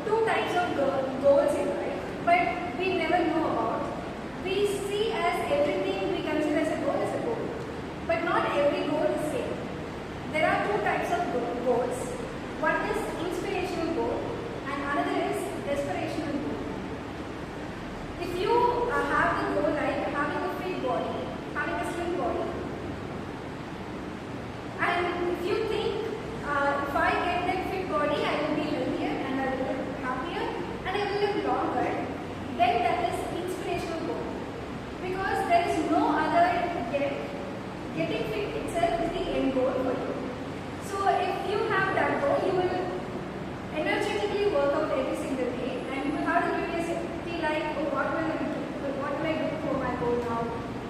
two types of goals in life, but we never know about. We see as everything we consider as a goal, but not every goal is same. There are two types of goals. One is inspirational goal and another is aspirational goal. If you have the goal like having a fit body, having a slim body, and if you think if I get that fit body, I will be healthier and I will live happier and I will live longer, then that is inspirational goal. Because there is no other getting fit itself is the end goal for you. So if you have that goal, you will energetically work out every single day and you will have the curiosity like, oh, what will I do for my goal now?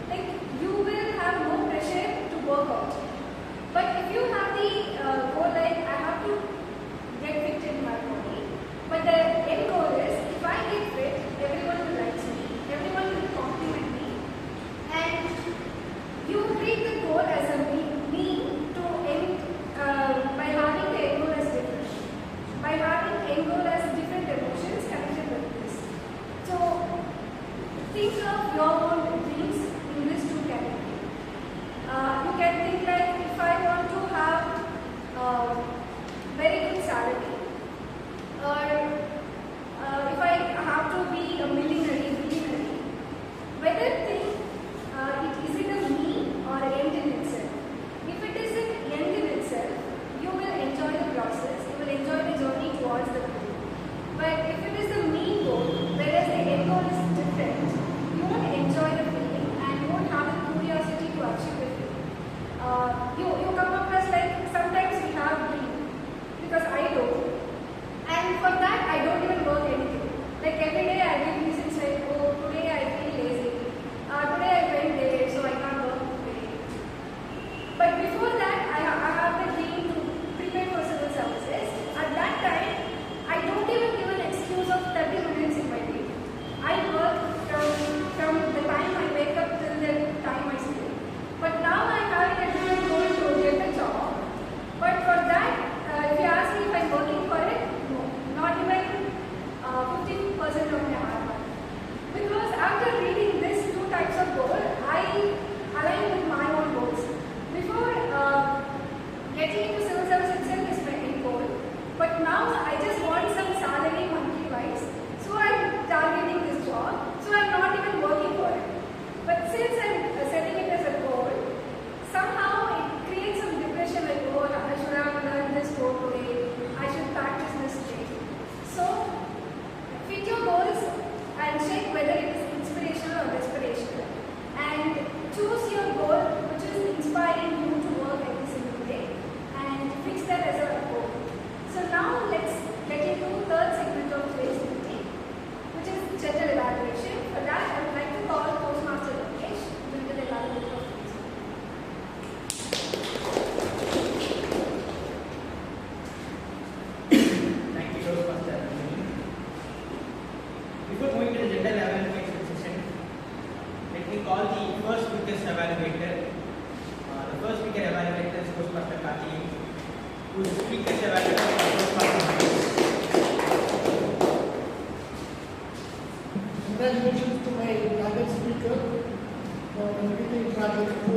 Like you will have no pressure to work out. But if you have the goal like I have to get fit in my body, but the end goal is if I get fit, everyone will like me, everyone will compliment me, and you treat the goal as a mean to end by having the end goal as different, by having end goal as different emotions connected with this. So think of your own dreams in these two categories. You can think like if I want to have very good salary, or if I have to be a millionaire, whether think is it a mean or an end in itself. If it is an end in itself, you will enjoy the process, you will enjoy the journey towards the goal. But if it is a mean goal, whereas the end goal is different, you won't enjoy the feeling and you won't have the curiosity to achieve it. You come across like sometimes we have dream because I don't, and for that I don't even work anything. Like every day I give reasons like, oh, today I feel lazy, today I went late so I can't work today. But before that I have the dream to prepare for civil services. At that time I don't even give an excuse of 30 minutes in my day. I work from the time I wake up till the time I sleep. But now I have a different goal to get a job. But for that, if you ask me if I'm working for it, no, not even 15% of my hard work. Because after reading these two types of goal, I align with my own goals. Before getting into civil service itself is my end goal. But now I just want some salary monthly wise. So I'm targeting this job. So I'm not even working for it. But since I'm setting it as a goal, somehow it creates some depression like, oh, I should have learned this goal today, I should practice this today. So, fit your goals and check whether it is inspirational or aspirational. And choose your goal which is inspiring you to work every single day and fix that as a goal. So now let's get into the third segment of today's meeting, which is general evaluation. For that, I would like to call Postmaster Rakesh to do the evaluation of things. Thank you, Postmaster. Before moving to the general evaluation session, let me call the first quickest evaluator. The first quickest evaluator is Postmaster Kati, who is the quickest evaluator of Postmaster. Congratulations to my target speaker for completing target 4,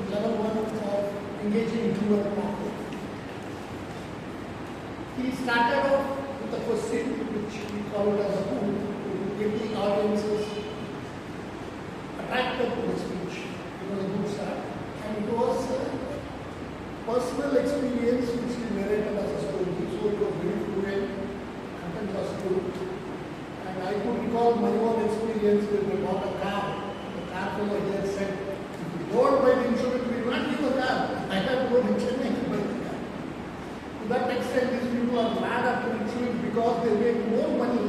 level 1 of engaging human market. He started off with a question which we called as a hook to get the audiences attracted to the speech. It was a good start. And it was a personal experience which he narrated as a story. So it was very fluent, content was good. And I could recall my own experience when we bought a car. The car fellow here said, if you don't buy the insurance, we will not give a car. I have to go to Chennai to buy the car. To that extent, these people are mad after insurance because they make more money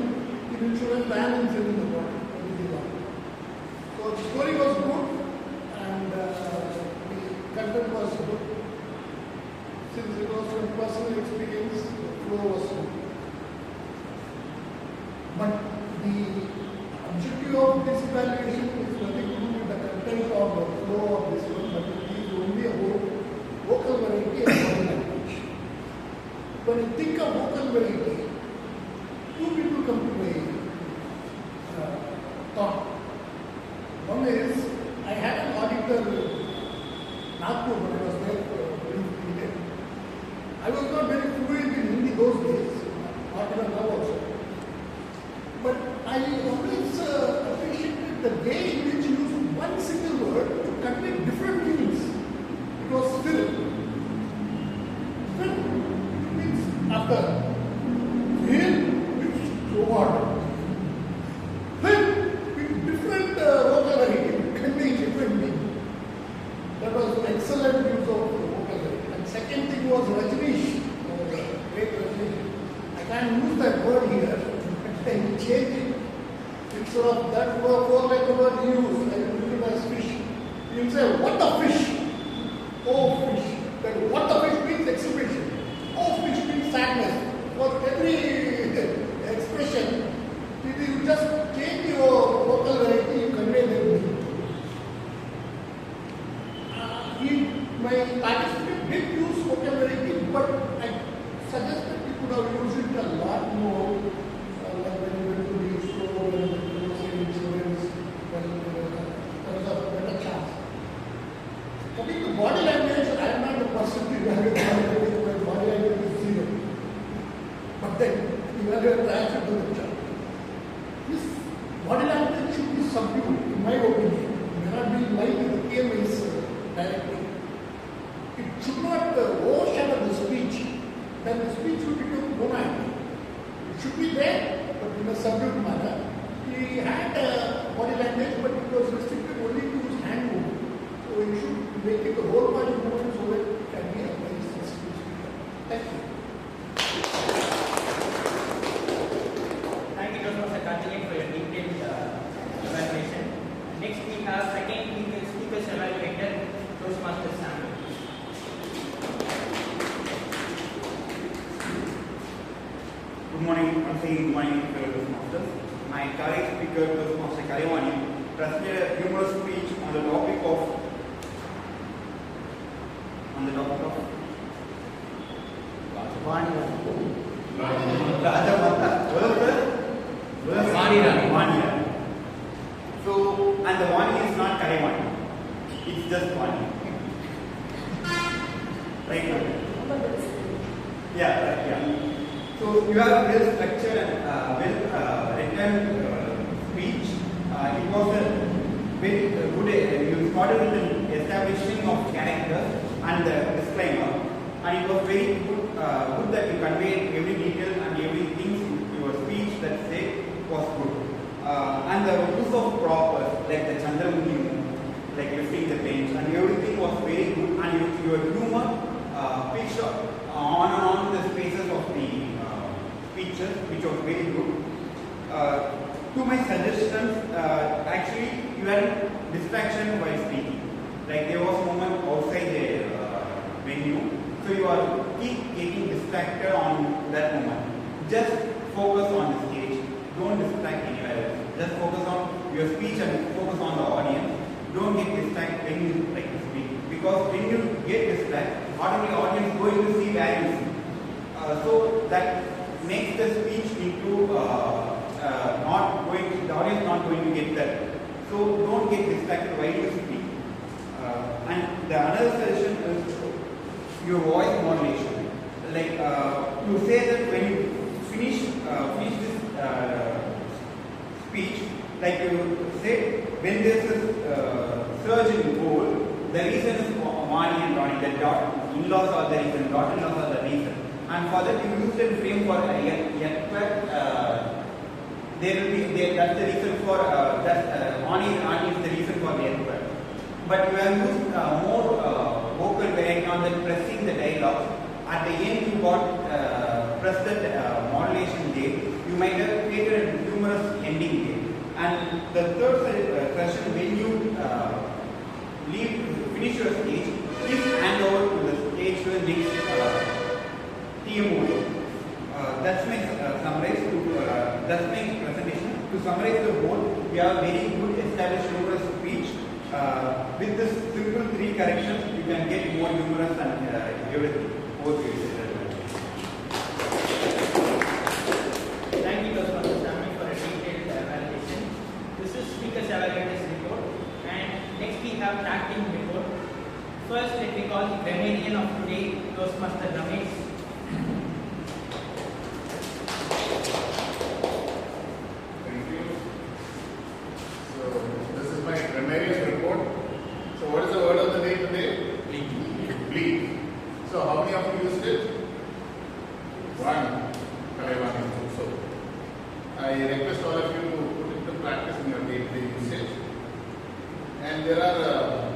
in insurance than in selling the body. So the story was good and the content was good. Since it was from personal experience, the flow was good. But the objective of this evaluation is nothing to do with the content or the flow of this one, but it is only about vocal variety and body language. When you think of vocal variety, two also. But I always appreciated the way in which you use one single word to convey different meanings. It was fill. Fill means after. Fill means toward. Fill with different vocabulary, conveying different meaning. That was an excellent use of vocabulary. And second thing was Rajneesh. Great Rajneesh. I can't use that word here. I will change it. Instead of that word, four-letter word he used, I will use it as fish. He will say, what a fish! Oh fish. That what a fish means expression. Oh fish means sadness. For every expression, if you just change your vocal variety, you convey the meaning. My participant did use vocabulary, but I suggested you could have used it a lot more. Like when you went to the store, when you were saying insurance, there was a better chance. Coming to body language, I am not the person to evaluate my body language is zero. But then, evaluate the answer to the child. This body language should be subdued, in my opinion. It may not be in line with the KMI's directive. It should not overshadow the speech. Then the speech will become monad. It should be there, but in a subdued manner. He had body language, but it was restricted only to his hand movement. So you should make it a whole body movement so that it can be a very sensitive speaker. Thank you. Thank you, Dr. Karthikeyan, for your detailed evaluation. Next, we have second speakers evaluator, Toastmaster Samuel. Good morning, I'm saying good morning, fellow Toastmasters. My colleague speaker, Toastmaster Kalevani, presented a humorous speech on the topic of Vani. So, and the Vani is not Kalevani, it's just Vani. Right now? Yeah. So you have a well structured and written speech. It was a very good. You started with an establishing of characters and the disclaimer, and it was very good. Good that you conveyed every detail and everything in your speech that said was good. And the use of props like the Chandramukhi, like lifting the bench, and everything was very good. And your humor pitched on and on the spaces of the speeches, which was very good. To my suggestions, actually you had distraction while speaking. Like there was a moment outside the venue, so you are keep getting distracted on that moment. Just focus on the stage. Don't distract anywhere else. Just focus on your speech and focus on the audience. Don't get distracted when you like to speak, because when you get distracted, automatically audience going to see where you speak. So that makes the speech into not going. The audience not going to get that. So don't get distracted while you speak. And the another suggestion is your voice modulation. Like you say that when you finish this speech, like you say, when there is a surge in goal, the reason is Vani and Ronnie, the in-laws are the reason, daughter-in-laws are the reason. And for that you use the frame for there will be that's the reason for Vani is the reason for the earthquake. But you have used more vocal variety on the pressing the dialogue. At the end you got pressed that modulation there. You might have created a humorous ending there. And the third question, when you finish your speech, please hand over to the stage to the next TM. That's my that's my presentation. To summarize the whole, we have very good established humorous speech. With this simple 3 corrections, you can get more humorous and everything. Thank you, Dr. Samuel, for a detailed evaluation. This is speaker's evaluator's report, and next we have tag team report. First, let me call the grammarian of today, Toastmaster Ramesh. I request all of you to put it to practice in your day-to-day usage. And there are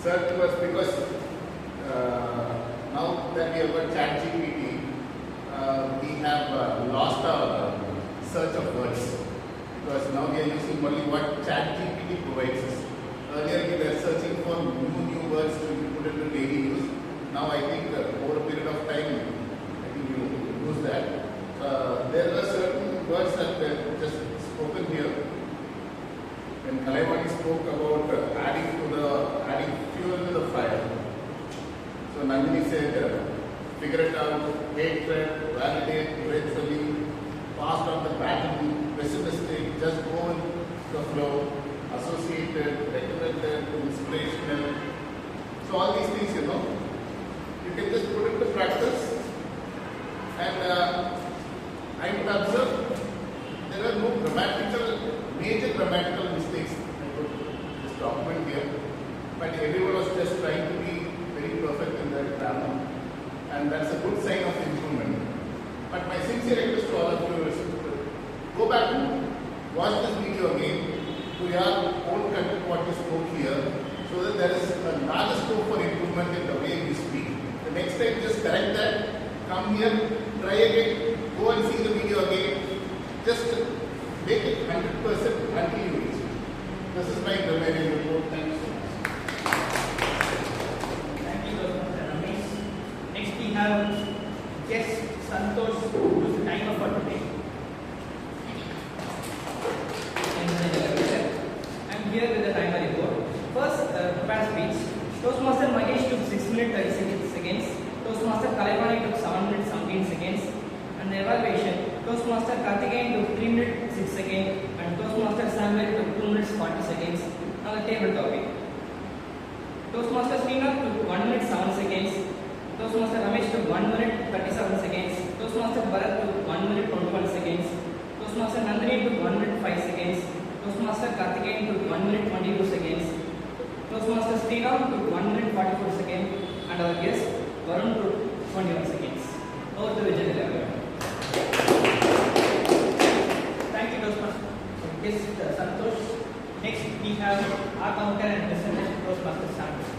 certain words, because now that we have got ChatGPT, we have lost our search of words, because now we are using only what ChatGPT provides us. Earlier we were searching for new words to be put into daily use. Now I think over a period of time, I think you use that. There are certain words that were just spoken here. When Kalaimani spoke about adding fuel to the fire. So Nandini said, figure it out, hatred, validate, gratefully, passed on the battle, pessimistic, just go with the flow, associated, recommended, inspirational. So all these things, you can just put it to practice. And I would observe there are no major grammatical mistakes in this document here. But everyone was just trying to be very perfect in their grammar. And that's a good sign of improvement. But my sincere request to all of you is go back and watch this video again to your own content what you spoke here, so that there is a larger scope for improvement in the way we speak. The next time just correct that, come here, try again, go and see the video again. Just make it 100% until you reach it. This is my remaining report. Thank you so much. Thank you, Dr. Ramesh. Next we have guest Santosh, who is the timer for today. I'm here with the timer report. First, prepared speech. Toastmaster Mahesh took 6 minutes 30 seconds. Toastmaster Kalaimani took 7 minutes 17 seconds. And the evaluation, Toastmaster Karthikeyan took 3 minutes 6 seconds. And Toastmaster Samuel took 2 minutes 40 seconds. Now the table topic. Toastmaster Srinath took 1 minute 7 seconds. Toastmaster Ramesh took 1 minute 37 seconds. Toastmaster Bharat took 1 minute 21 seconds. Toastmaster Nandini took 1 minute 5 seconds. Toastmaster Karthikeyan took 1 minute 22 seconds. Toastmaster Sriram took 1 minute 44 seconds. And our guest Varun took 21 seconds. Over to the general area. Thank you, Toastmaster. Guest Santosh. Next we have our counter and presentation Toastmaster Samuel.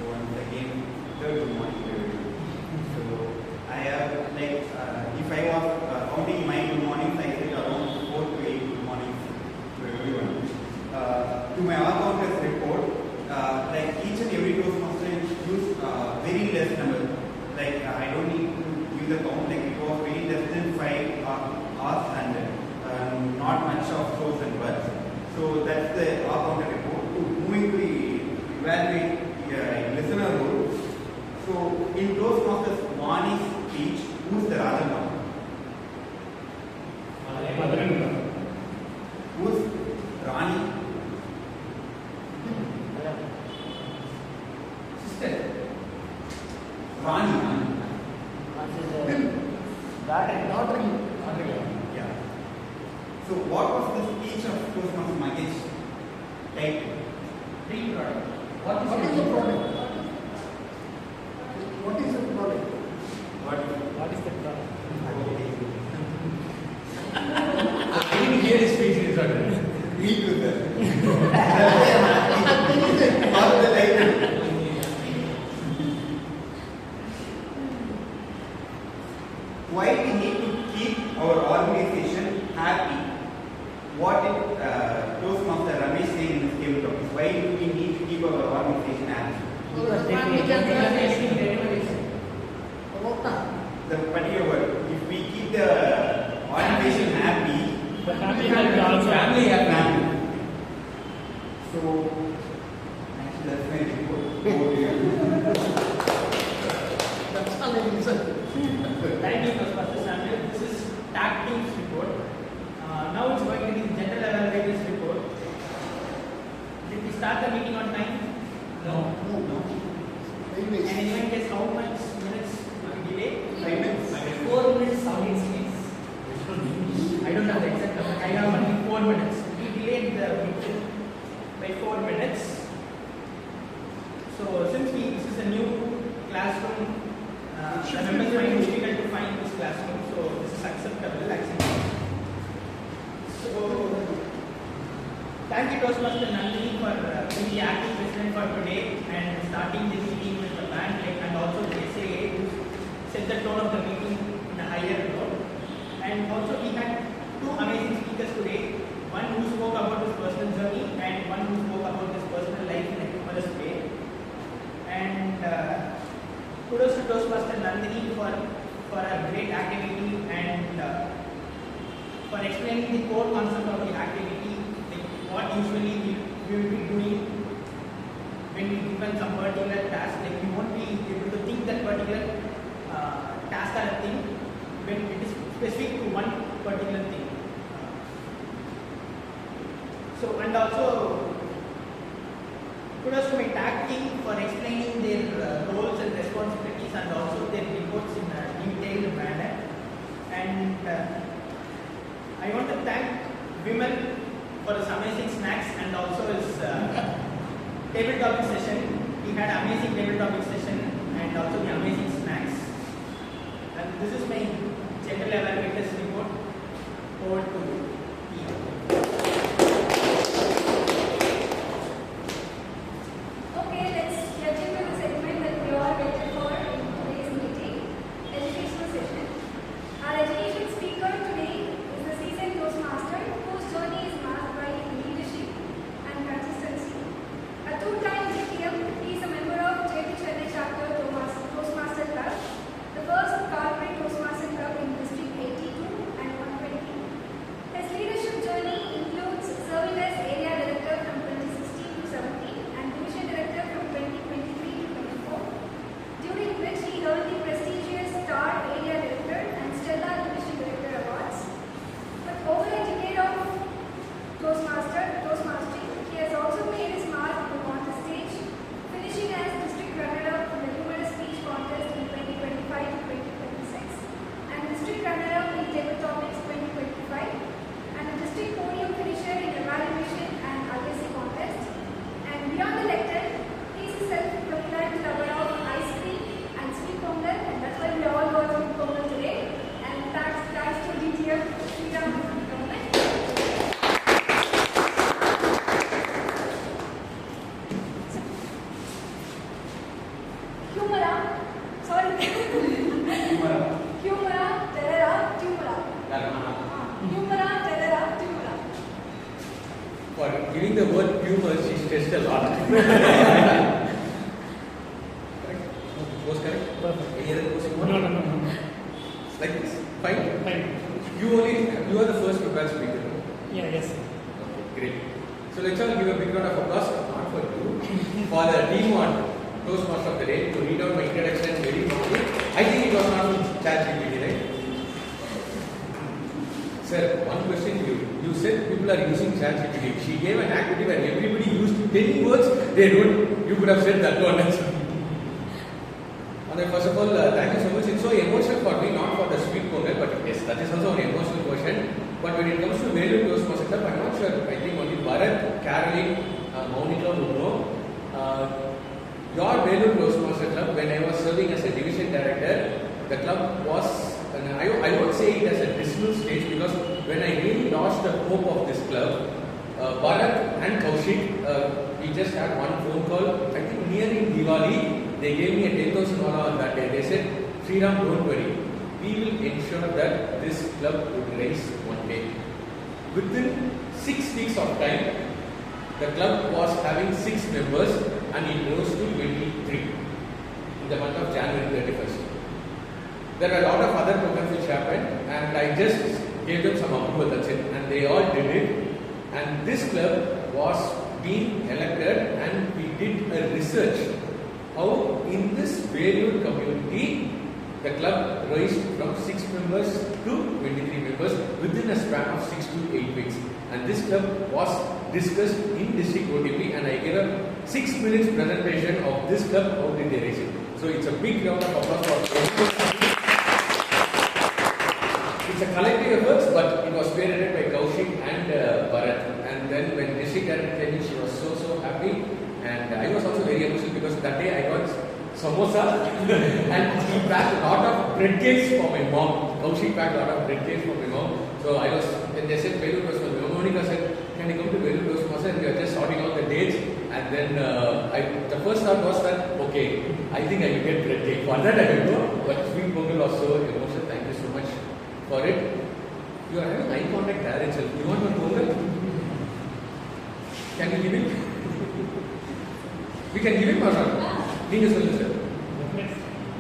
Once again, good morning to everyone. So I have if I was counting my good mornings, I said around 4 to 8 good mornings to everyone. To my all counters report, each and every Toastmaster use very less number. I don't need to give the count. It was very less than 5 hours and not much of those and words. So that's the all counter report. Moving to the evaluate listener role. So in Toastmasters Vani's speech, who's the Rajan? Who's Rani? Sister. Rani. Daughter. Yeah. So what was the speech of Toastmaster Mahesh? Dream product. What is the product? What is the product? What is the product? I didn't hear his speech in Israel. Me too, sir. All the title. Why we need to keep our organization happy? What did Toastmaster Ramesh say in his table topics? Why do we need to keep our organization happy? The particular word. If we keep the organization happy, The family happy. So, actually, that's my report. Over to you. That's all I listen. Thank you, Toastmaster Samuel. This is TAC Team's report. Now it's going to be the general evaluators report. Did we start the meeting on time? No. Very And nice. anyone guess how much minutes we delay? 5 minutes. 4 minutes 17 seconds. I don't have the exact number. I have only 4 minutes. We delayed the meeting by 4 minutes. So since this is a new classroom, the members find it difficult to find thank you Toastmaster Nandini for being the acting president for today and starting this meeting with the band and also the SAA who set the tone of the meeting in a higher note. And also we had two amazing speakers today, one who spoke about his personal journey and one who spoke about his personal life in a humorous way. And kudos to Toastmaster Nandini for a great activity and for explaining the core concept of the activity, like what usually we will be doing when we given some particular task. Like we won't be able to think that particular task or a thing when it is specific to one particular thing. So and also kudos to my tag team for explaining their roles and responsibilities and also their reports in a detailed manner. And I want to thank Vimal for his amazing snacks and also his table topic session. He had amazing table topic session and also the amazing snacks. And this is my general evaluators report. Over to you. Okay, let's get into the segment that we all waited for in today's meeting, educational session. Our education speaker today is the seasoned Toastmaster whose journey is marked by leadership and consistency. A two-time DTM, he is a member of JP Chennai chapter Toastmaster Club, the first corporate Toastmaster Club in District 82 and 120. His leadership journey includes serving as area director from 2016 to 17 and division director from 2023 to 24, during which he earned the prestigious Star Area Director and Stellar Division Director awards. With over a decade of Toastmastering, he has also made his mark on the contest stage, finishing as district runner-up in the humorous speech contest in 2025 to 2026 and district runner-up in table topics 2025 and a district podium finisher in evaluation and RSC contest. And beyond the lectern, he is a self-proclaimed lover of ice cream and sweet pongal, and that's why we all got sweet pongal today. And thanks to DTM, SRIRAM government. For giving the word humor, she stressed a lot. Correct? Was correct? Perfect. Any other question? No. Like this? Fine? Fine. You are the first prepared speaker. No? Yeah, yes. Okay, great. So let's all give a big round of applause, not for you, for the team on Toastmaster of the day to read out my introduction very properly. I think it was not on ChatGPT, right? Sir, one question to you. You said people are using ChatGPT. She gave an activity where everybody used 10 words. They don't. You could have said that one. And then first of all, thank you so much. It's so emotional for me, not for the sweet pongal, but yes, that is also an emotional question. But when it comes to Velu Toastmaster Club, I'm not sure. I think only Bharat, Caroline, Monica would know. Your Velu Toastmaster Club, when I was serving as a division director, the club was, and I won't say it as a dismal stage because when I really lost the hope of this club, Bharat and Kaushik, we just had one phone call. I think nearing Diwali, they gave me a 10,000 on that day. They said, SRIRAM, don't worry. We will ensure that this club would rise one day. Within 6 weeks of time, the club was having 6 members and it rose to 23 in the month of January 31st. There were a lot of other programs which happened and I just gave them some approval, that's it. And they all did it. And this club was being elected and we did a research how in this valued community the club raised from 6 members to 23 members within a span of 6 to 8 weeks. And this club was discussed in district OTP and I gave a 6 minutes presentation of this club, how did they raise it. So it's a big round of applause for everyone. It's a collective effort, but it was spearheaded by Kaushik and Bharat. And then when district director came in, she was so happy. And I was also very emotional because that day I got samosa and he packed a lot of bread cakes for my mom. Kaushik packed a lot of bread cakes for my mom. So I was, when they said Velu was for me, Monica said, Can you come to Velu Toastmaster? And we are just sorting out the dates. And then the first thought was that, okay, I think I will get bread cake. For that I will go. But sweet pongal was so emotional. Thank you so much for it. You are having eye contact there itself. You want one pongal? Can you give him? We can give him or not? Need sir.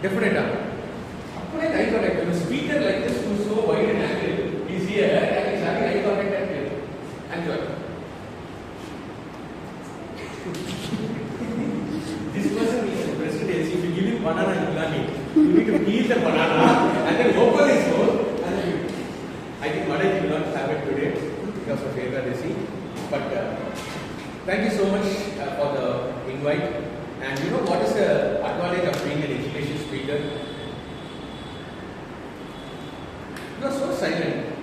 Definite. Apple eye contact. When a speaker like this who is so wide and angle is here and is having eye contact and here. Enjoy. This person is the presidency. If you give him banana, he will not eat. You need to peel the banana and then open his mouth. And then you. I think Madai will not have it today because of Ekadasi. But thank you so much for the invite. And you know what is the advantage of being an education speaker? You are so silent.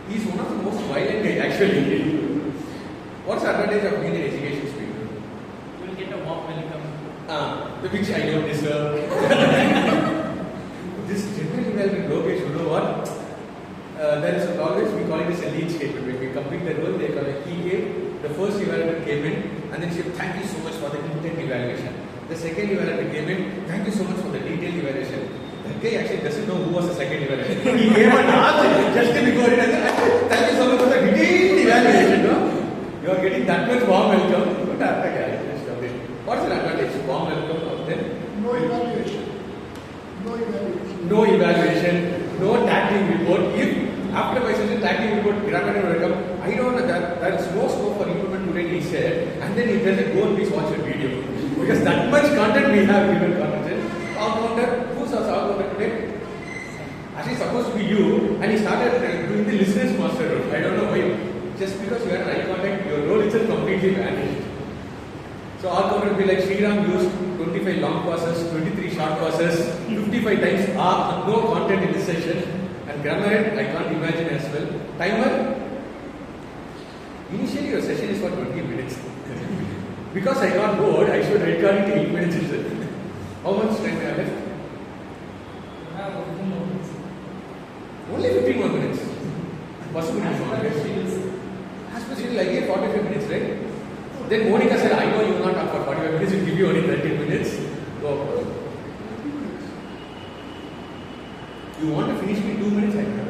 He is one of the most violent guys actually. What's the advantage of being an education speaker? You will get a warm welcome. Which I don't deserve. This generally well with Lokesh, you know what? There is always, we call it as a lead statement. When we complete the role, they call it he gave, the first evaluator came in, and then she said, thank you so much for the intent evaluation. The second evaluator came in, thank you so much for the detailed evaluation. That guy actually doesn't know who was the second evaluator. He came and asked just before it, and said, thank you so much for the detailed evaluation. No? You are getting that much warm welcome. What What's the advantage? Warm welcome of them? No evaluation. No evaluation. No evaluation, no tag team report. If after my session tag team report, grammar will come, I don't know that there is no scope for improvement today, he said, and then he tells go and please watch your video. Because that much content we have given content. Our counter, who's our counter today? Actually supposed to be you, and he started doing the listeners master role. I don't know why. Just because you had an eye contact, your role itself completely vanished. So our counter will be like SRIRAM used 25 long passes, 23 short passes, 55 times no content in this session. And grammar, I can't imagine as well. Timer, initially your session is for 20 minutes. Because I got bored, I should record it 8 minutes itself. How much time I have left? Only 15 more minutes. Possible to I gave 45 minutes, right? Then Monica said, I know you will not talk for 45 minutes, we'll give you only 30 minutes. Go. You want to finish me in 2 minutes? I can have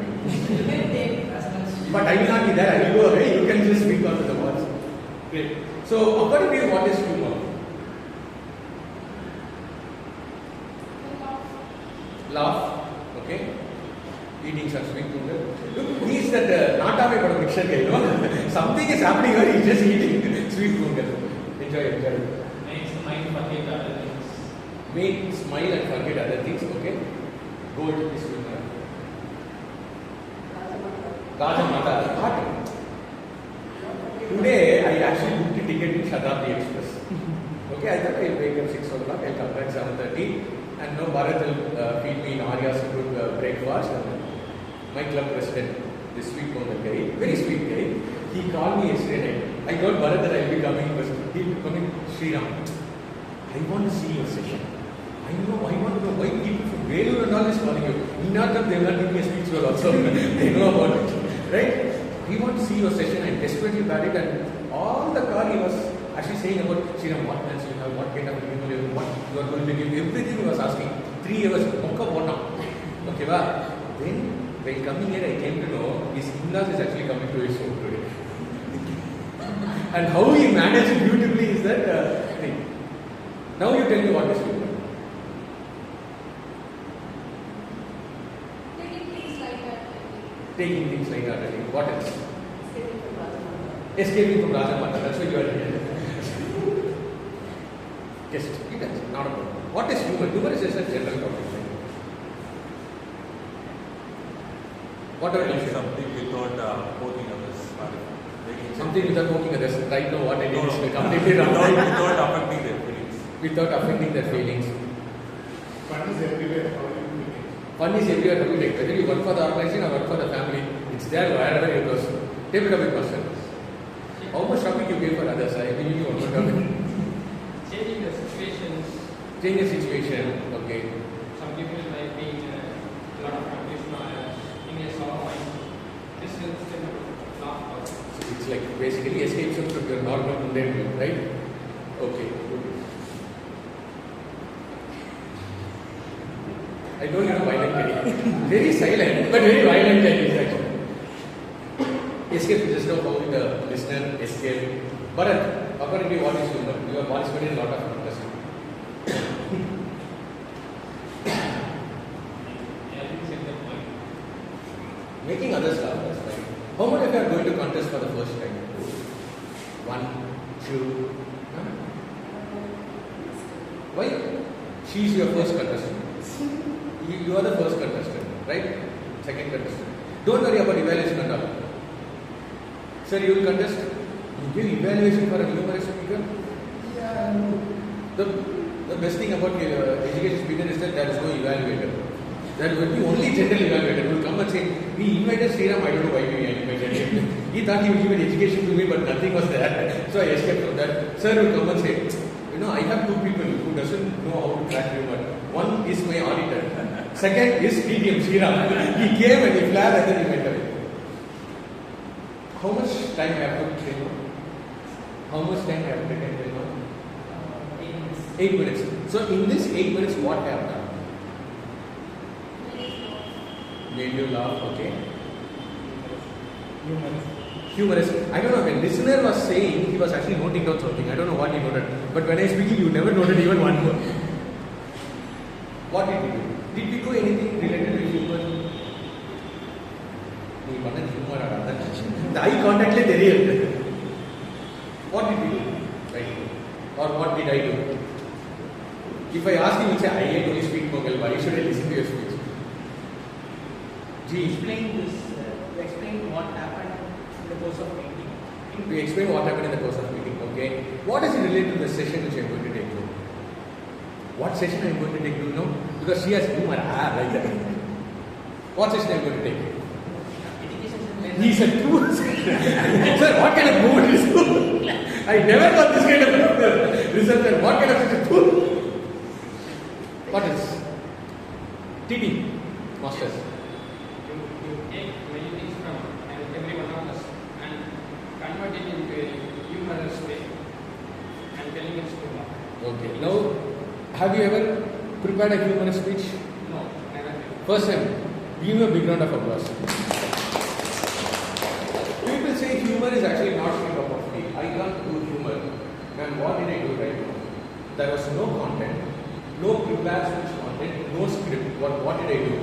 it. But I will not be there, I will go away, you can just speak on to the words. Great. So, according to you, what is humor? Laugh. Okay. Eating some sweet noodle. Look, he is that Natame for a picture guy, you know. Something is happening here, he is just eating sweet noodle. Enjoy. Make smile, forget other things. Make smile and forget other things, okay? Gold is humor. Rajamata. Today, I actually booked a ticket in Shatabdi Express. Okay, I thought I'll wake up 6 o'clock, I'll come back 7:30. And no, Bharat will feed me in Arya's good breakfast. My club president, this sweet guy, very sweet guy, he called me yesterday night. I told Bharat that I will be coming, but he will be coming, SRIRAM. I want to see your session. I want to know why people from Vellore and all is calling you. In our club, they will not give me a speech well also. They know about it. Right? I want to see your session. I desperately got it, and all the car he was actually saying about SRIRAM, what plans you have, what kind of people you have, what you are going to give, everything he was asking. 3 years, okay, then while coming here, I came to know his in-laws is actually coming to his home today. And how he managed it beautifully is that thing. Now you tell me what is humor. Taking things lightheartedly. What else? Escaping from Rajamata. That's why you are here. Yes, it is not a problem. What is humor? Humor is just a general topic. What are you something without poking others? Something without poking others. Right now, what I did is completely wrong. Without affecting their feelings. Without affecting their feelings. Fun is everywhere. Fun is everywhere. Whether you work for the organization or work for the family, it's there wherever you go. Take it up with person. How much topic you give for others? I believe you want to topic. Changing the situations. Change the situation. Okay. Some people might be in a lot of confusion or in a sort of mind. This helps them laugh out. It's It's like basically escapes from your normal mundane view, right? Okay. I told you violent Chinese. Very silent, but very violent Chinese actually. Escape, just know how the listener escape. Bharat, according to what is humor? You have participated in a lot of contests. Making others laugh, that's right. How many of you are going to contest for the first time? 1, 2. Huh? Why? She is your first contestant. You are the first contestant, right? Second contestant. Don't worry about evaluation and all. Sir, you will contest. You give evaluation for a humorous speaker. Yeah, I know. The best thing about education speaker is that there is no evaluator. There will be only general evaluator who will come and say, we invited SRIRAM, I don't know why we invited him. He thought he would give an education to me, but nothing was there. So I escaped from that. Sir will come and say, you know, I have 2 people who doesn't know how to track humor. One is my auditor. Second is DTM SRIRAM. He came and he flared and then he went away. How much time I have to train on? How much time I have to train on? 8 minutes. So in this 8 minutes, what I have done? Made you laugh, okay? Humorous. I don't know, when listener was saying, he was actually noting down something. I don't know what he noted. But when I speak, you never noted even one word. What did we do? Did we do anything related to humor? The eye contact is real. What did we do? Right? Or what did I do? If I ask you, you say, I only speak Mughal, why should I listen to your speech? Explain what happened in the course of meeting. We explain what happened in the course of meeting, okay? What is it related to the session which I am going to take to? What session I am going to take to, you know? Because she has humor, like that. What session I am going to take? He said, two. Sir, what kind of movement is two? I never got this kind of result. What kind of session? Two? What is? TT, masters. You take many things from every one of us and convert it into a humorous way and telling us to laugh. Okay. Now, have you ever prepared a humorous speech? No, never. First time. Give me a big round of applause. People say humor is actually not my cup of tea. I can't do humor. And what did I do right now? There was no content, no prepared speech content, no script. What did I do?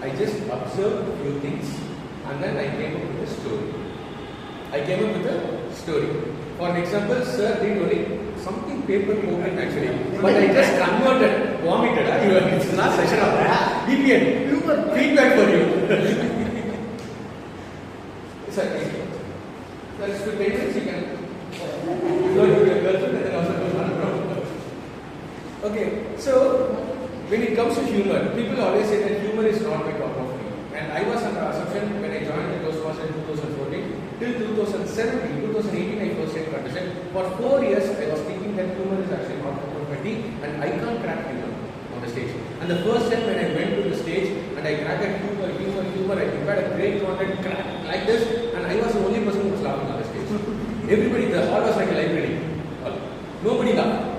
I just observed a few things and then I came up with a story. For an example, sir did only something paper movement actually, but I just converted, vomited. It's the last session of that. BPN, feedback for you. Sir, it's with parents you can learn with your girlfriend and then also do one problem. Okay, so when it comes to humor, people always say that humor is not my cup of tea. And I was under assumption when I joined the Toastmasters in 2014 till 2017, 2018 I first had contested. For 4 years I was thinking that humor is actually not my cup of tea and I can't crack humor on the stage. And the first time when I went to the stage and I cracked humor, I prepared a great content like this and I was the only person who was laughing on the stage. Everybody, the hall was like a library. Nobody laughed.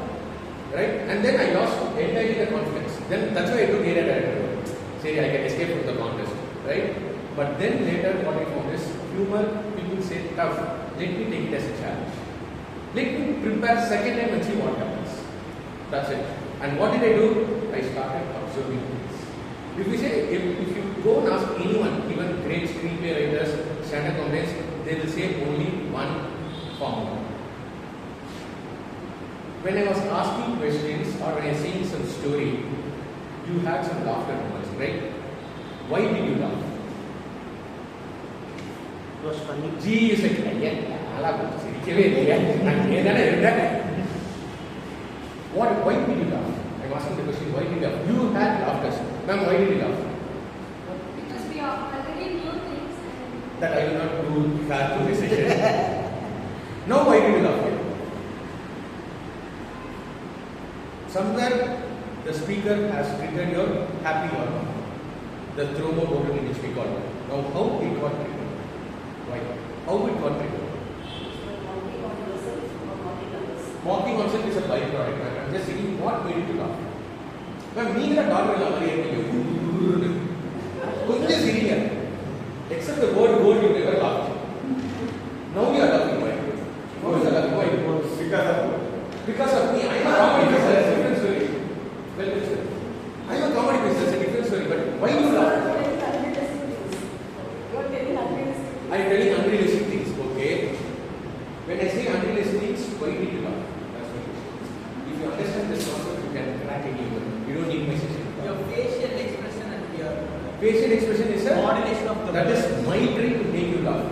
Right? And then I lost entirely the confidence. Then that's why I took area director. Say I can escape from the contest. Right? But then later what I found is humor, people say tough. Let me take it as a challenge. Let me prepare second time and see what happens. That's it. And what did I do? I started observing things. If you say, if you go and ask anyone, even great screenplay writers, stand-up comedians, they will say only one formula. When I was asking questions or when I was saying some story, you had some laughter moments, right? Why did you laugh? It was funny. Gee, you said, why did you laugh? I'm asking the question, why did you laugh? You had laughter. Ma'am, why did you laugh? Because we are already new things and That I will not do that to this session. Now, why did you laugh? Somewhere the speaker has triggered your happy hormone, the thrombodopamin which we call it. Now, how it got triggered? Why? How it got triggered? Mocking on self is a byproduct. I'm just saying what made you laugh. Ma'am, me and daughter will except the word gold, you never laughed. Now you are laughing. Why? What is the laughing? Why? Because of me. I am a comedy piece. That's a different story. Well, listen. I am a comedy piece. That's a different story. But why you laugh? I am telling unrealistic things. Okay. When I say unrealistic things, why did you laugh? That's my question. If you understand this concept, you can crack anyone. You don't need my session. Your facial expression and your Facial expression is a modulation of the that is my trait to make you laugh.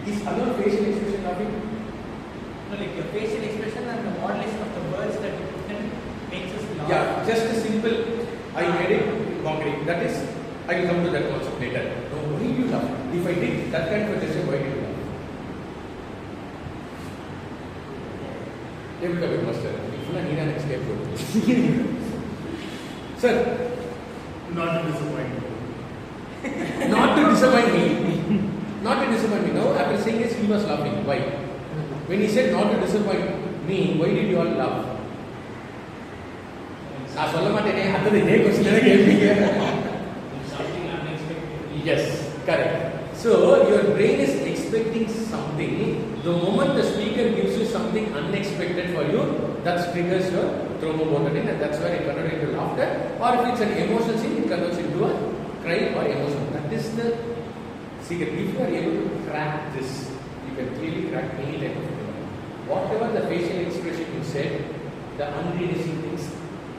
Is other facial expression laughing? No, like your facial expression and the modulation of the words that you put in makes us laugh. Yeah, just a simple. I made it concrete. That is, I will come to that concept later. No, why do you laugh? If I did that kind of a gesture, why do you laugh? Able to be master. If you need an escape route. Sir. Not to disappoint you. Not to disappoint me. Not to disappoint me. Now, after saying this, he was laughing. Why? When he said not to disappoint me, why did you all laugh? I சொல்ல மாட்டேனே அது இதே question கேட்பீங்க. Something unexpected. Yes, correct. So your brain is expecting something. The moment the speaker gives you something unexpected for you, that triggers your thrombobotanine, and that's where it converts into laughter. Or if it's an emotional scene, it converts into a cry or emotion. That is the secret. If you are able to crack this, you can clearly crack any type of humor. Whatever the facial expression you said, the unrealistic things,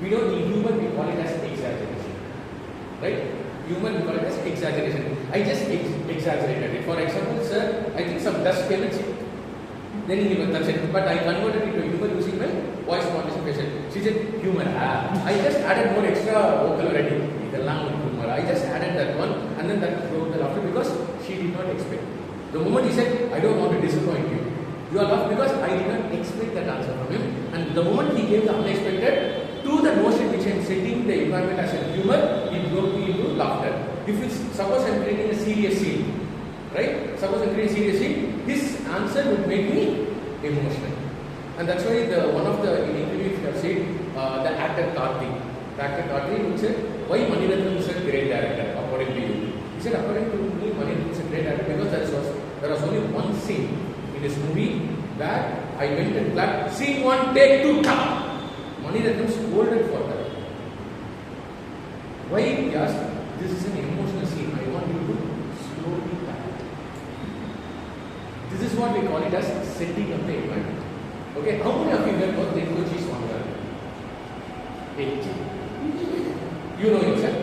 we don't need humor, we call it as exaggeration. Right? Humor, we call it as exaggeration. I just exaggerated it. For example, sir, I think some dust came and then he was touched it. But I converted it to humor using my voice modification. She said, humor. I just added more extra vocal already. Humor. I just added that one and then that broke the laughter because she did not expect. The moment he said, I don't want to disappoint you. You are laughed because I did not expect that answer from him. And the moment he gave the unexpected to the notion which I am setting the environment as a humor, it broke me into laughter. If it's suppose I am creating a serious scene, right? Suppose I am creating a serious scene, his answer would make me emotional. And that's why one of the in interview you have said the actor Karthik. The actor Karthik would say, why Maniratnam is a great director according to you? He said, according to me, Maniratnam is a great director because there was only one scene in this movie where I went and clapped, scene 1, take 2, come. Maniratnam scolded for that. Why? He asked, this is an emotional scene. I want you to slowly clap. This is what we call it as setting up the environment. Okay, how many of you know about Venkaji Swaminathan? 8. You know him, sir?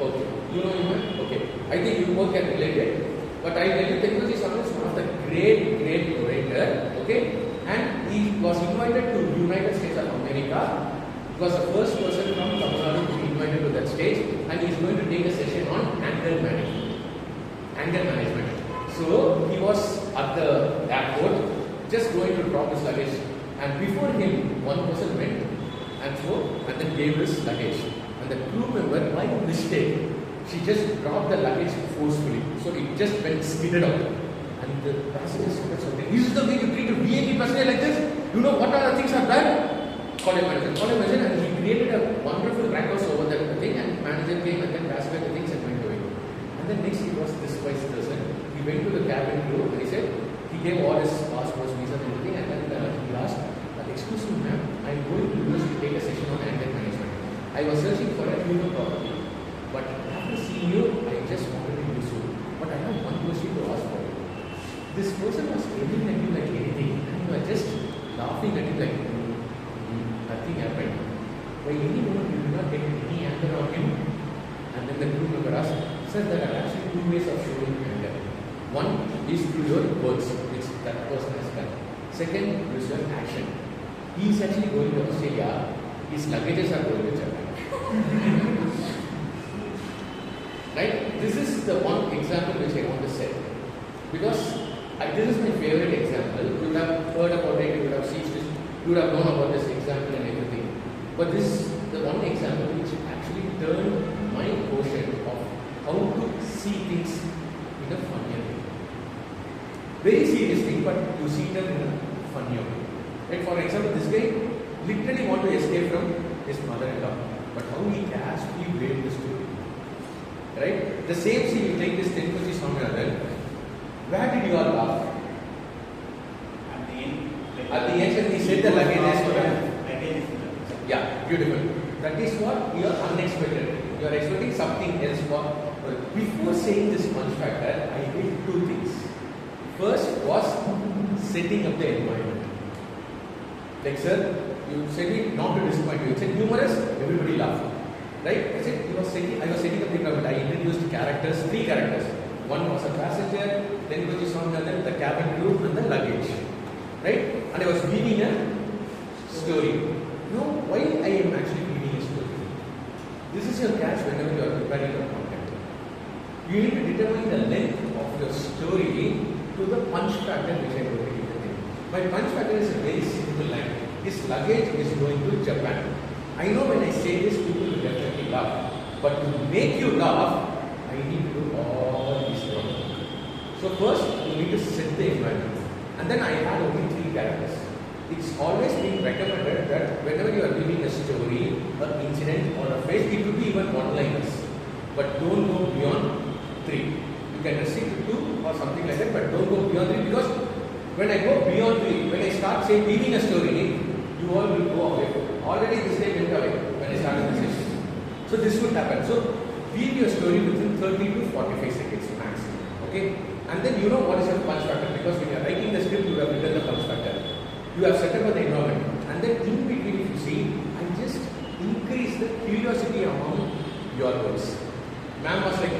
Okay. You know him? Okay. I think you both can relate it. But I tell you, Venkaji Swaminathan is one of the great orator. Okay? And he was invited to United States of America. He was the first person from Tamil Nadu to be invited to that stage, and he is going to take a session on anger management. So he was at the airport, just going to drop his luggage, and before him, one person went and then gave his luggage, and the crew member, by mistake, she just dropped the luggage forcefully, so it just went skidded out. And the passenger said something. This is the way you treat a VIP passenger like this? You know what other things are done? Call him manager, and he created a wonderful rackhouse over that thing, and manager came and then passed by the things and went away. And then next he was this vice person. He went to the cabin crew and he said, he gave all his passports, visa and everything, and then he asked, excuse me ma'am, I am going to US to take a session on anger management. I was searching for a human property, but after seeing you, I just wanted to use you. But I have one question to ask for you. This person was staring at you like anything, and you were just laughing at you like nothing happened. By any moment you did not get any anger on him. And then the crew member asked, sir, there are actually 2 ways of showing anger. One is through your words, which that person has done. Second is your action. He is actually going to Australia. His luggages are going to Japan. Right? This is the one example which I want to set. Because this is my favorite example. You would have heard about it, you would have seen this, you would have known about this example and everything. But this is the one example which actually turned my quotient of how to see things in a funnier way. Very serious thing, but you see them in a funny way. Like for example, this guy literally want to escape from his mother-in-law, but how he casually weighed the story. Right? The same scene, you take this Tenkoji Swaminathan. Where did you all laugh? At the end. At the end, he said the luggage is for him. Luggage is for him. Yeah, beautiful. That is what you are unexpected. You are expecting something else for. Before saying this punch factor, I did two things. First was setting up the environment. Like, sir, you said it not to disappoint you. You said humorous, everybody laughed. Right? I said I was setting up the environment. I introduced characters, 3 characters. One was a passenger, then it was the cabin crew, and the luggage. Right? And I was weaving a story. Now, why I am actually weaving a story? This is your catch whenever you are preparing your content. You need to determine the length of your story to the punch factor which I am going to give you. My punch factor is a very simple line. This luggage is going to Japan. I know when I say this, people will definitely laugh. But to make you laugh, I need to do all these things. So first, you need to set the environment. And then I had only 3 characters. It's always been recommended that whenever you are reading a story, an incident, or a phase, it could be even one-liners. But don't go beyond 3. You can restrict to 2 or something like that, but don't go beyond 3, because when I go beyond 3, when I start saying reading a story, you all will go away. Already this day went away when I started the session. So this would happen. So read your story within 30 to 45 seconds max. Okay? And then you know what is your punch factor, because when you are writing the script, you have written the punch factor. You have set up the environment. And then in between, if you see, I just increase the curiosity among your words. Ma'am was like,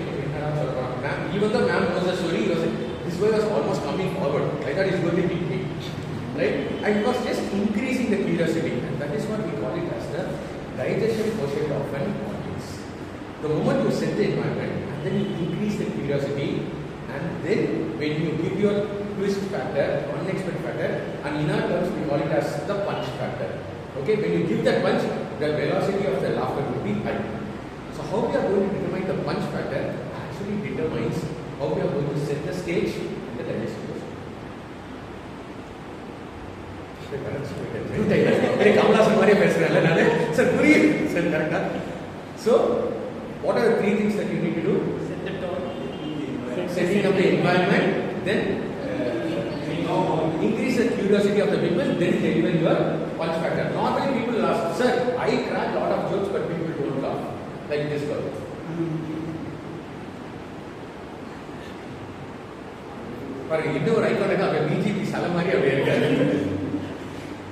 ma'am, even though ma'am knows the story, he was like, this boy was almost coming forward. I thought he's going to hit me. Right? And it was just increasing the curiosity. And that is what we call it as the digestion quotient of an audience. The moment you set the environment, and then you increase the curiosity, and then when you give your twist factor, unexpected factor, and in our terms we call it as the punch factor. Okay, when you give that punch, the velocity of the laughter will be high. So how we are going to determine the punch factor actually determines how we are going to set the stage in the digestion quotient. So, what are the 3 things that you need to do? Set the tone. Setting up the environment, then increase the curiosity of the people, then deliver your punch factor. Normally people ask, sir, I crack a lot of jokes, but people don't laugh. Like this girl.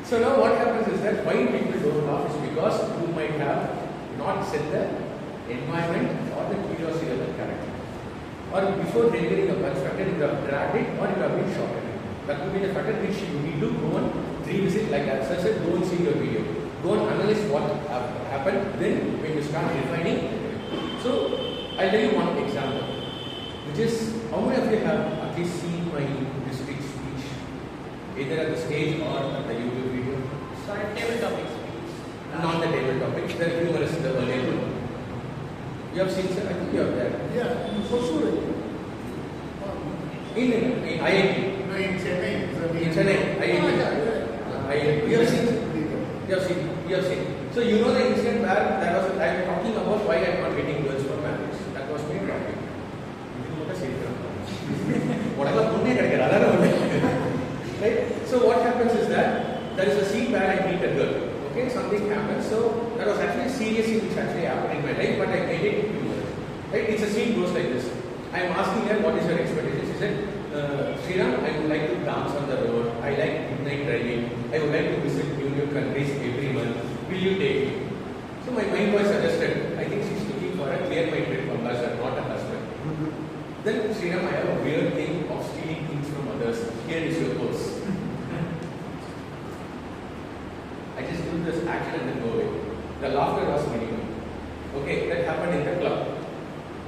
So now what happens is that why people don't laugh is because you might have not set the environment or the curiosity of the character. Or before delivering a punch factor, you have dragged it or you have been shortened it. That could be the factor which you need to go and revisit, like as I said, go and see your video. Go and analyze what happened, then when you start refining. So I'll tell you one example, which is, how many of you have at least seen my district speech, either at the stage or at the YouTube video? Sorry, table topic speech. Not the table topics, the humorous, the earlier one. You have seen, sir? I think you have there. Yeah, for sure. In IIT. No, in Chennai. In Chennai, IIT. You have seen, sir? You have seen. So you know the incident where I was talking about why I am not getting girls for marriage. That was my topic. Right? So what happens is that there is a scene where I meet a girl. Okay, something happens. So that was actually a serious scene which actually happened in my life, but I made it humorous. Right? It's a scene goes like this. I am asking her what is her expectation. She said, SRIRAM, I would like to dance on the road. I like midnight driving. I would like to visit new countries every month. Will you take me? So my mind was suggested, I think she's looking for a clear mind trip ambassador, not a husband. Then SRIRAM, I have a weird thing of stealing things from others. Here is your purse. I just do this action and then go away. The laughter was minimum. Okay, that happened in the club.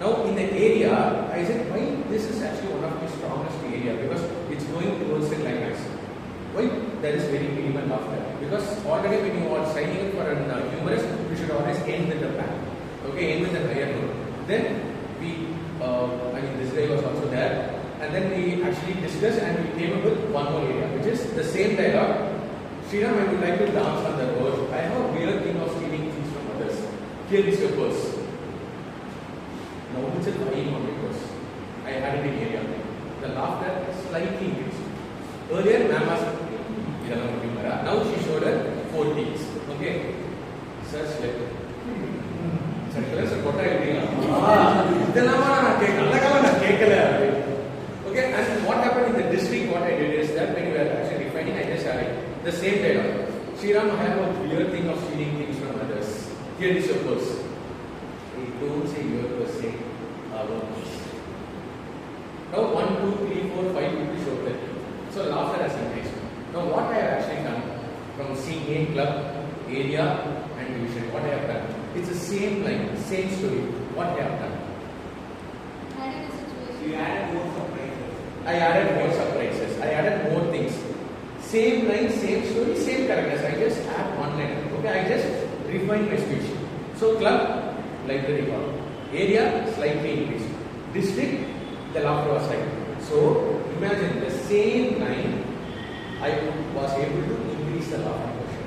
Now in the area, I said, why this is actually one of my strongest area, because it's going towards the climax. Why there is very minimal laughter? Because already when you are signing up for a humorous, you should always end with a bang. Okay, end with a higher note. Then we, this guy was also there, and then we actually actually discussed and we came up with one more area, which is the same dialogue. Sriram, I would like to dance on the road. I have a weird thing of stealing things from others. Here is your purse. Now it's a lying on my purse. I had it in area. The laughter slightly increased. Earlier, ma'am was now she showed her 4 things. Okay? Such like okay, and what happened in the district, what I did is that when we were actually refining, I just added the same dialogue. Sriram, I have a weird thing of stealing things from others. Here is your purse. Hey, don't say your purse, say our purse. Now 1, 2, 3, 4, 5 people showed that. So laughter has increased. Now what I have actually done from CA, club, area and division, what I have done, it's the same line, same story. What I have done. Added a situation. You added more surprises. I added more surprises. I added more things. Same line, same story, same characters. I just add one line. Okay, I just refine my speech. So club, library hall. Area, slightly increased. District, the laughter was like. So imagine the same line, I was able to increase the laughter portion.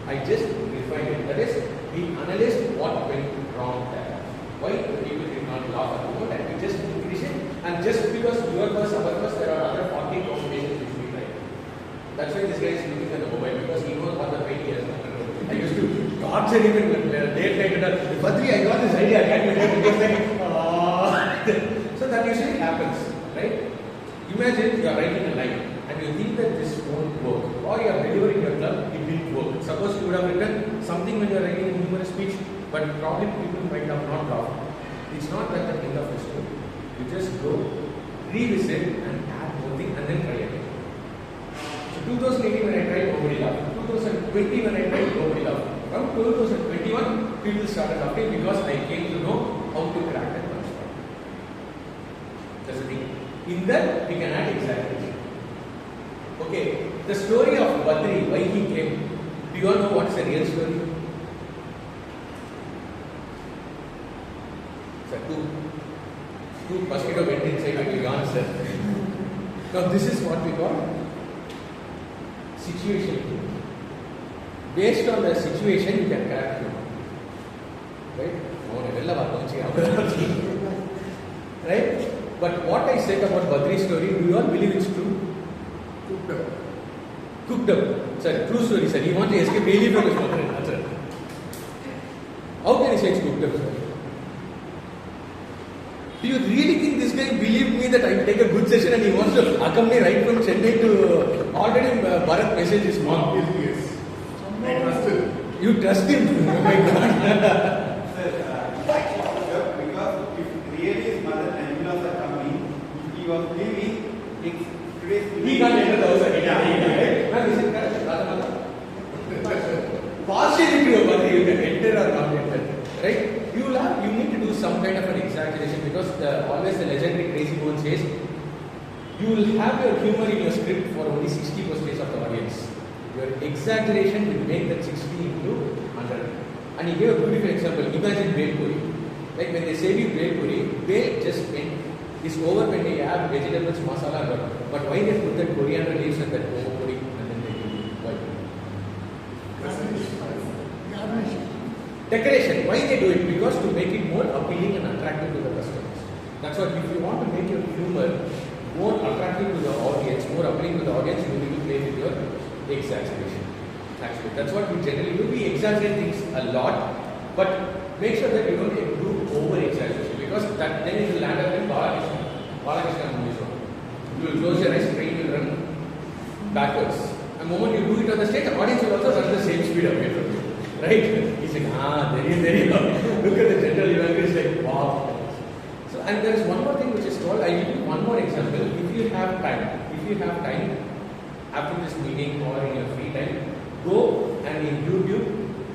I just refined it. That is, we analyzed what went wrong there. Why the people did not laugh at the moment, and we just increase it. And just because your bus, our bus, there are other 40 combinations which we try. That's why this guy is looking at the mobile, because he knows what the pain he has done. I used to torture him in late night. Badri, I got this idea. I can't do it. So that usually happens, right? Imagine you are writing a line and you think that this won't work, or you are delivering your club, it didn't work. Suppose you would have written something when you are writing a humorous speech, but probably people might have not laughed. It's not that the end of the story. You just go, revisit and add more thing and then try again. So 2018 when I tried, nobody laughed. 2020 when I tried, nobody laughed. From 2021, people started laughing because I came to know how to crack that punchline. That's the thing. In that, we can add exaggeration. Okay, the story of Badri, why he came. Do you all know what's the real story? Sir, two mosquito went inside and we answer. Now this is what we call situation. Based on the situation, you can correct it. Right? Right? But what I said about Badri's story, do you all believe it's true? Cooked up. Sir, true story, sir. He wants to escape daily from his mother and answer. How can you say it's cooked up, sir? Do you really think this guy believed me that I will take a good session and he wants to accompany right from Chennai to already Bharat message his mom? Yes. I trust him. You trust him? Oh my God. Because if really his mother and in-laws are coming, if he was leaving, he can't enter the house again. Ma'am, is it correct? Partially true, but you can enter or not enter. Right? You need to do some kind of an exaggeration because always the legendary Crazy Bone says you will have your humor in your script for only 60% of the audience. Your exaggeration will make that 60 into 100. And he gave a beautiful example. Imagine Bel Puri. Like when they say Bel Puri, Bel just meant is over when they add vegetables, masala, but why they put that coriander leaves and that momo puri and then they do why? Decoration. Why they do it? Because to make it more appealing and attractive to the customers. That's what if you want to make your humor more attractive to the audience, more appealing to the audience, you need to play with your exaggeration. Actually, that's what we generally do. We exaggerate things a lot, but make sure that you don't do over exaggeration because that then it will land up in Balakrishna movies. You will close your eyes, train will run backwards. The moment you do it on the stage, the audience will also run the same speed away from you. Right? He's like, there you go. Look at the general evaluation, it's like, wow. So, and there is one more thing which is called, I will give you one more example. If you have time, after this meeting or in your free time, go and in YouTube,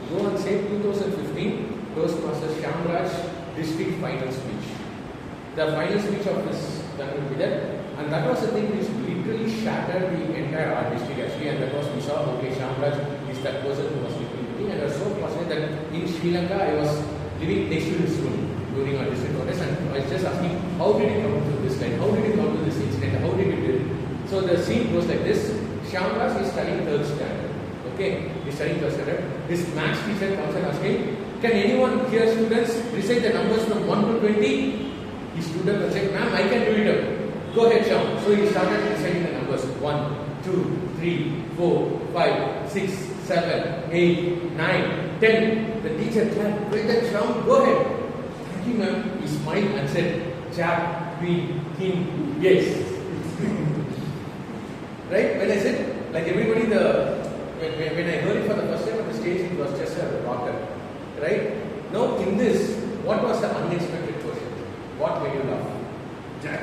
go and say 2015 Toastmasters Shamraj district final speech. The final speech of this that will be there. And that was the thing which literally shattered the entire art district actually, and that was we saw, okay, Shamraj is that person who was literally meeting, and I was so fortunate that in Sri Lanka I was living next to his room during our district contest, and I was just asking, how did you come to this line? How did you come to this incident? How did you do it? So the scene goes like this. Shyamras is studying 3rd standard. Okay, he's studying 3rd standard. His maths teacher comes and asking, can anyone here, students, recite the numbers from 1 to 20? He stood up and said, ma'am, I can do it up. Go ahead, Shyam. So he started reciting the numbers. 1, 2, 3, 4, 5, 6, 7, 8, 9, 10. The teacher clapped. Well done, Shyam. Go ahead. Thank you, ma'am. He smiled and said, Jack, Queen, King, yes. Right? When I said, like everybody, when I heard it for the first time on the stage, it was just a rocker. Right? Now, in this, what was the unexpected question? What made you laugh? Jack.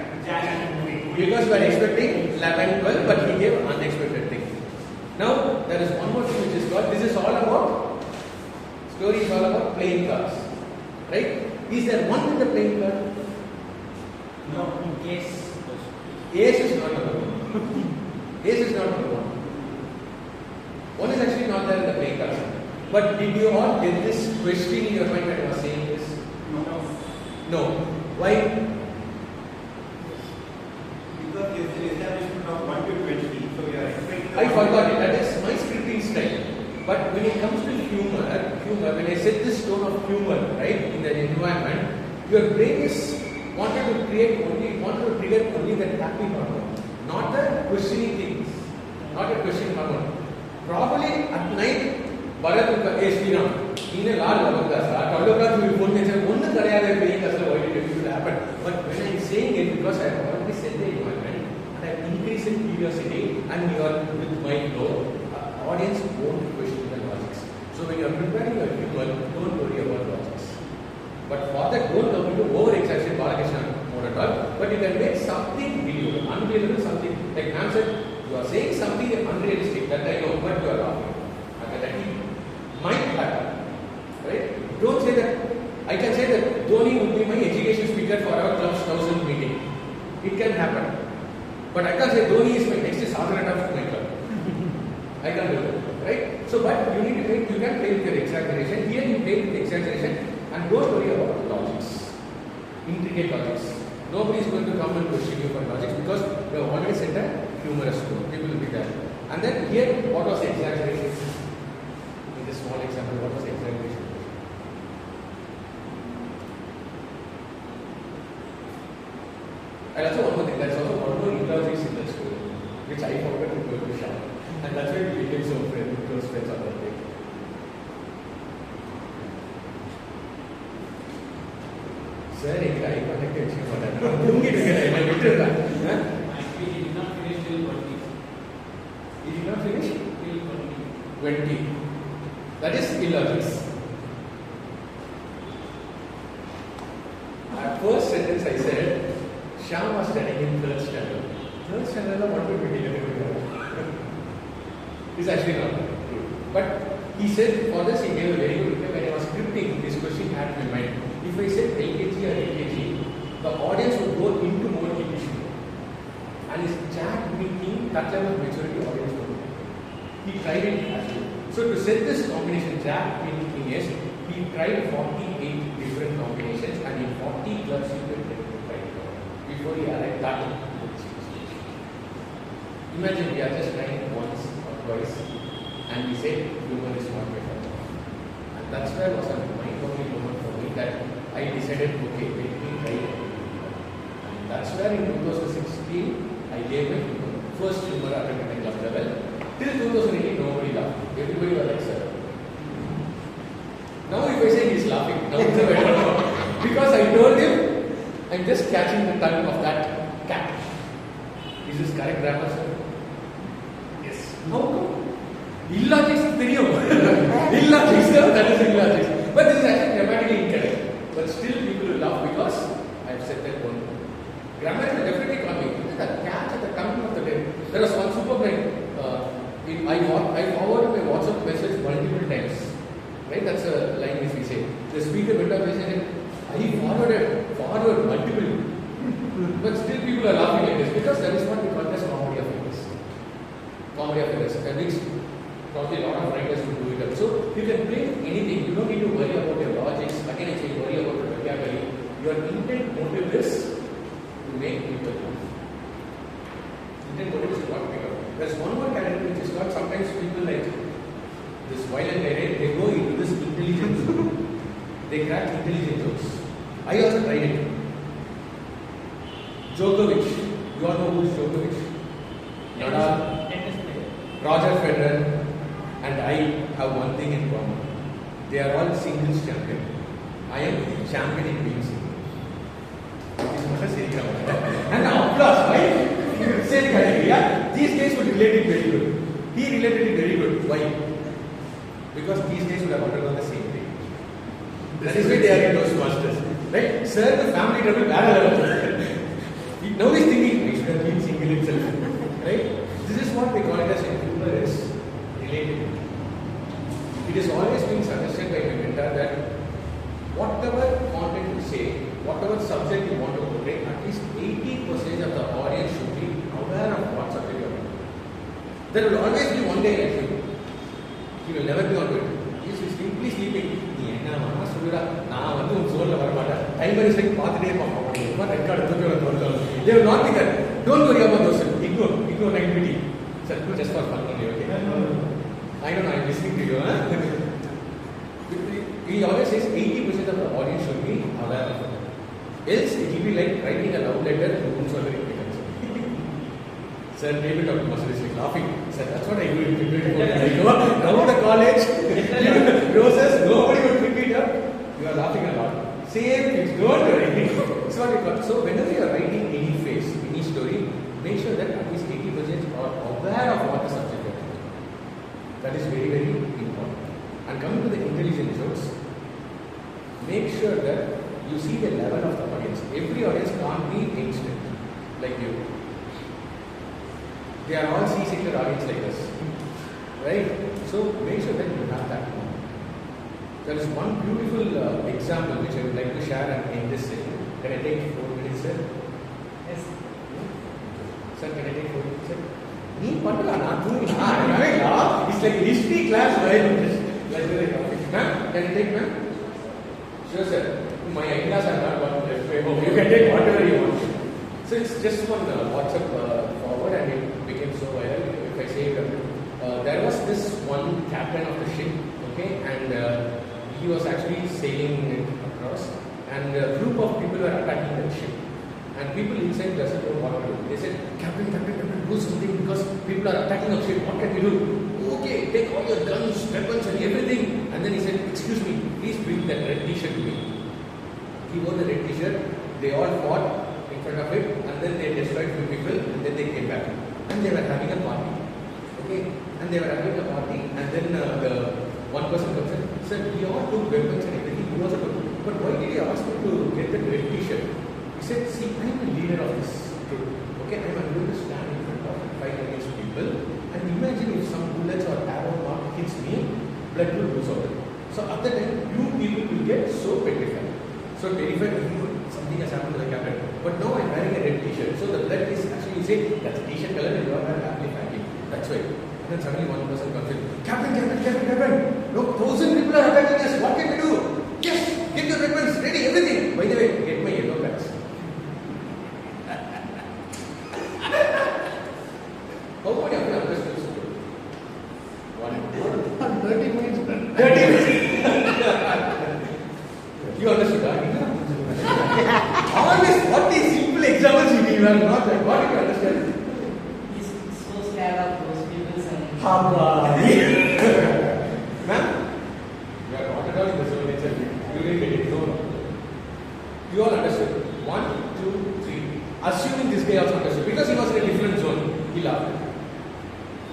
Because we were expecting 11, 12, but he gave unexpected thing. Now, there is one more thing which is called, this is all about, story is all about playing cards. Right? Is there one in the playing card? No, in case. Ace is not number 1. Ace is not number 1. One is actually not there in the playing cards. But did you all get this question in your mind when I was saying this? No. Why? Because it's an establishment of 1 to 20, so you are expecting. I forgot it. That is my scripting style. But when it comes to humor, when I set this tone of humor, right, in the environment, your brain is wanted to trigger only the happy hormone, not the questioning things, not a questioning hormone. Probably at night, Bharat SRIRAM, in a large level class, at 12 o'clock you will phone me and say, "One karya playing class, why did it happen?" But when I am saying it, because I have already set the environment and I have increased in curiosity and you are with my flow, audience won't question the logics. So when you are preparing your humor, don't worry about logics. But for that, don't come into over-exaggerate Balakrishna mode at all. But you can make something believable, unbelievable, something. Like ma'am said, you are saying something unrealistic, that I know, but you are laughing. And that might happen. Right? Don't say that. I can say that Dhoni would be my education speaker for our club's 1000 meeting. It can happen. But I can't say Dhoni is my next Sadharana of my club. I can't do that. Right? So, but you need to you can play with your exaggeration. Here you play with exaggeration and don't worry about logics. Intricate logics. Nobody is going to come and question you for logics because you have already set a humorous tone. People will be there. And then here, what was exaggeration? In this small example, what was exaggeration? And also one more thing, there's also one more illogics in the story, which I forgot to go to shout. And that's why we became so close friends on that day. Sir, I connected you for that. We did not finish till 20. You did not finish? Till 20. That is illogics. At first sentence I said, Shyam was studying in 3rd standard. 3rd standard, what would be doing? It's actually not true. But he said, for this he gave a very good reply. When I was scripting, this question had in my mind. If I said LKG or LKG, the audience would go into more issue. And his Jack meeting, that level of maturity audience would go. He tried it as well. So to set this combination, Jack meeting yes, he tried 48 different combinations and in 40 clubs he could try it before he arrived that. Imagine we are just trying once or twice and we say humor is not better. And that's where was a mind-blowing moment for me that I decided, okay, let me try it. And that's where in 2016 I gave my first humor attempt at the club level. Till 2018 nobody laughed. Everybody was like, sir. Now if I say he's laughing, now it's a better one. Because I told him, I'm just catching the tongue of that cat. Is this correct grammar, sir? Yes. How come? Illogics தெரியும். Illogics, that is illogics. But this is actually grammatically incorrect. But still people will laugh because I have said that one. Grammar will definitely call me. Look at the cat at the tongue of the day. There was one super brain. I forwarded my WhatsApp message multiple times. Right? That's a line which we say. The speaker went up and said, I forward multiple. But still people are laughing like this because that is what we call as comedy of errors. Comedy of errors. And which probably a lot of writers will do it. So you can play anything. You don't need to worry about your logics. Again, if you worry about your vocabulary, Your intent motive is to make people laugh. Intent motive is what make up. There's one more category which is not sometimes people like this violent area, they go into this intelligent zone. They crack intelligent jokes. I also tried it. Djokovic. You all know who is Djokovic? Nadal, Tennis player. Roger Federer, and I have one thing in common. They are all singles champion. I am champion in being single. And applause, right? Same category. Yeah? These guys would relate it very good. He related it very good. Why? Because these guys would have undergone the same thing. That is why they are in those masters. Right? Sir, the family trouble, now he's thinking, we should have been single itself. Right? This is what they call it as humor is relatability. It is always been suggested by my mentor that whatever content you say, whatever subject you want to portray, at least 80% of the audience should be aware of what subject you are doing. There will always be one guy like you. He will never be on it. He is simply sleeping. Timer is like they will not be there. Don't worry about those. Ignore negativity. Sir, just for fun only, okay? I know, I'm listening to you. Huh? He always says 80% of the audience should be aware of it. Else, it will be like writing a love letter to whomsoever. Sir, David Dr. Masud is laughing. Sir, that's what I do in I go around the college, roses, nobody would pick it up. You are laughing a lot. Same things, don't worry. So whenever you are writing any phrase, any story, make sure that at least 80% are aware of what the subject is. That is very, very important. And coming to the intelligent jokes, make sure that you see the level of the audience. Every audience can't be instant like you. They are all seasicker audience like us. Right? So make sure that you have that. There is one beautiful example which I would like to share and end this session. Can I take 4 minutes, sir? Yes. Sir, can I take 4 minutes, sir? It's like history class, right? Ma'am, can I take, ma'am? Sure, sir. My ideas are not what left way home. You can take whatever you want. So it's just one WhatsApp forward and it became so viral. If I say there was this one captain of the ship, okay, and he was actually sailing it across, and a group of people were attacking the ship. And people inside doesn't know what to do. They said, Captain, do something because people are attacking our ship. What can we do? Okay, take all your guns, weapons and everything. And then he said, excuse me, please bring that red t-shirt to me. He wore the red t-shirt. They all fought in front of it, and then they destroyed few people, and then they came back. And they were having a party. Okay? And they were having a party, and then the one person comes in, said, we all took weapons and everything. He was a good. But why did he ask me to get that red t-shirt? He said, see, I am the leader of this group. Okay, I am going to stand in front of and fight against people. And imagine if some bullets or arrow mark hits me, blood will lose out. So at that time, you people will get so petrified. So terrified, something has happened to the captain. But now I am wearing a red t-shirt. So the blood is actually, you say, that's a t-shirt color and you are not happily fighting. That's why. And then suddenly one person comes in, Captain. No, 1,000 people are attacking us. What can we do? Yes, get your weapons ready, everything. By the way, get my yellow pants. How many of you understood this story? 1. 30 minutes. 30 minutes. You understood that? Always, what is simple examples you give? You are not like, what did you understand? He's so scared of those people and Ma'am, you are not at all in the zone itself. You will get it. No. You all understood? 1, 2, 3. Assuming this guy also understood, because he was in a different zone, he laughed.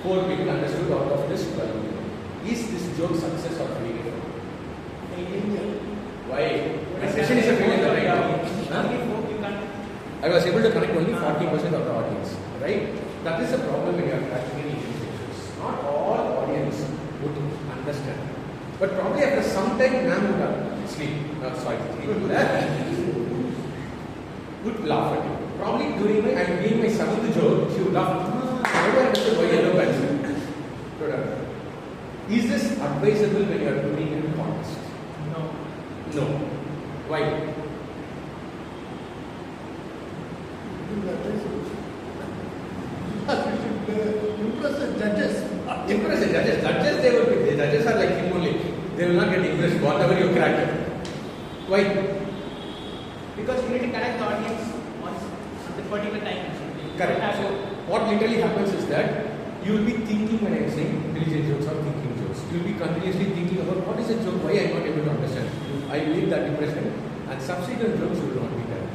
4 people understood out of this 12 people. Is this joke success or failure? Why? My session is a failure, right? I was able to connect only 40% of the audience, right? That is a problem when you are practicing initiations. Not all audience would understand. But probably after some time, ma'am would sleep. Would laugh at you. Probably during my, I'm doing my 7th joke, she would laugh. How do I understand why yellow pants? Is this advisable when you are doing a contest? No. No. Why? impress the judges. They will be, the judges are like him only. They will not get impressed whatever you crack. Why? Because you need to connect the audience once at the particular time. Correct. So what literally happens is that you will be thinking when I am saying intelligent jokes or thinking jokes. You will be continuously thinking about what is a joke, why I am not able to understand. I leave that impression and subsequent jokes will not be there.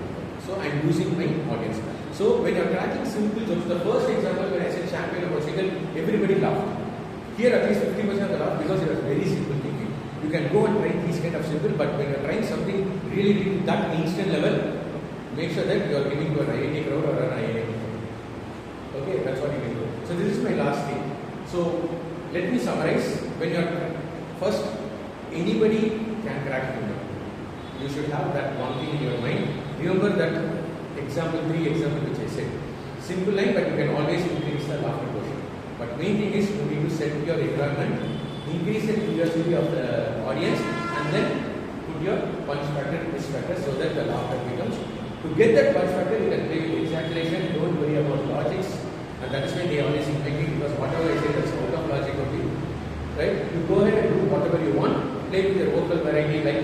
So I am losing my audience. So when you are cracking simple jokes, the first example when I said champion about single, everybody laughed. Here at least 50% of the laugh because it was very simple thinking. You can go and try these kind of simple, but when you are trying something really that instant level, make sure that you are giving to an IIT crowd or an IIM crowd. Okay, that's what you can do. So this is my last thing. So let me summarize. When you are first, anybody can crack humor. You should have that one thing in your mind. Remember that example 3 example which I said. Simple line, but you can always increase the laughter quotient. But main thing is you need to set your environment, increase the curiosity of the audience, and then put your punch factor, twist factor, so that the laughter becomes. To get that punch factor, you can play with exaggeration. Don't worry about logics, and that is why they always impact me, because whatever I say that's out of logic only. Right? You go ahead and do whatever you want. Play with your vocal variety, like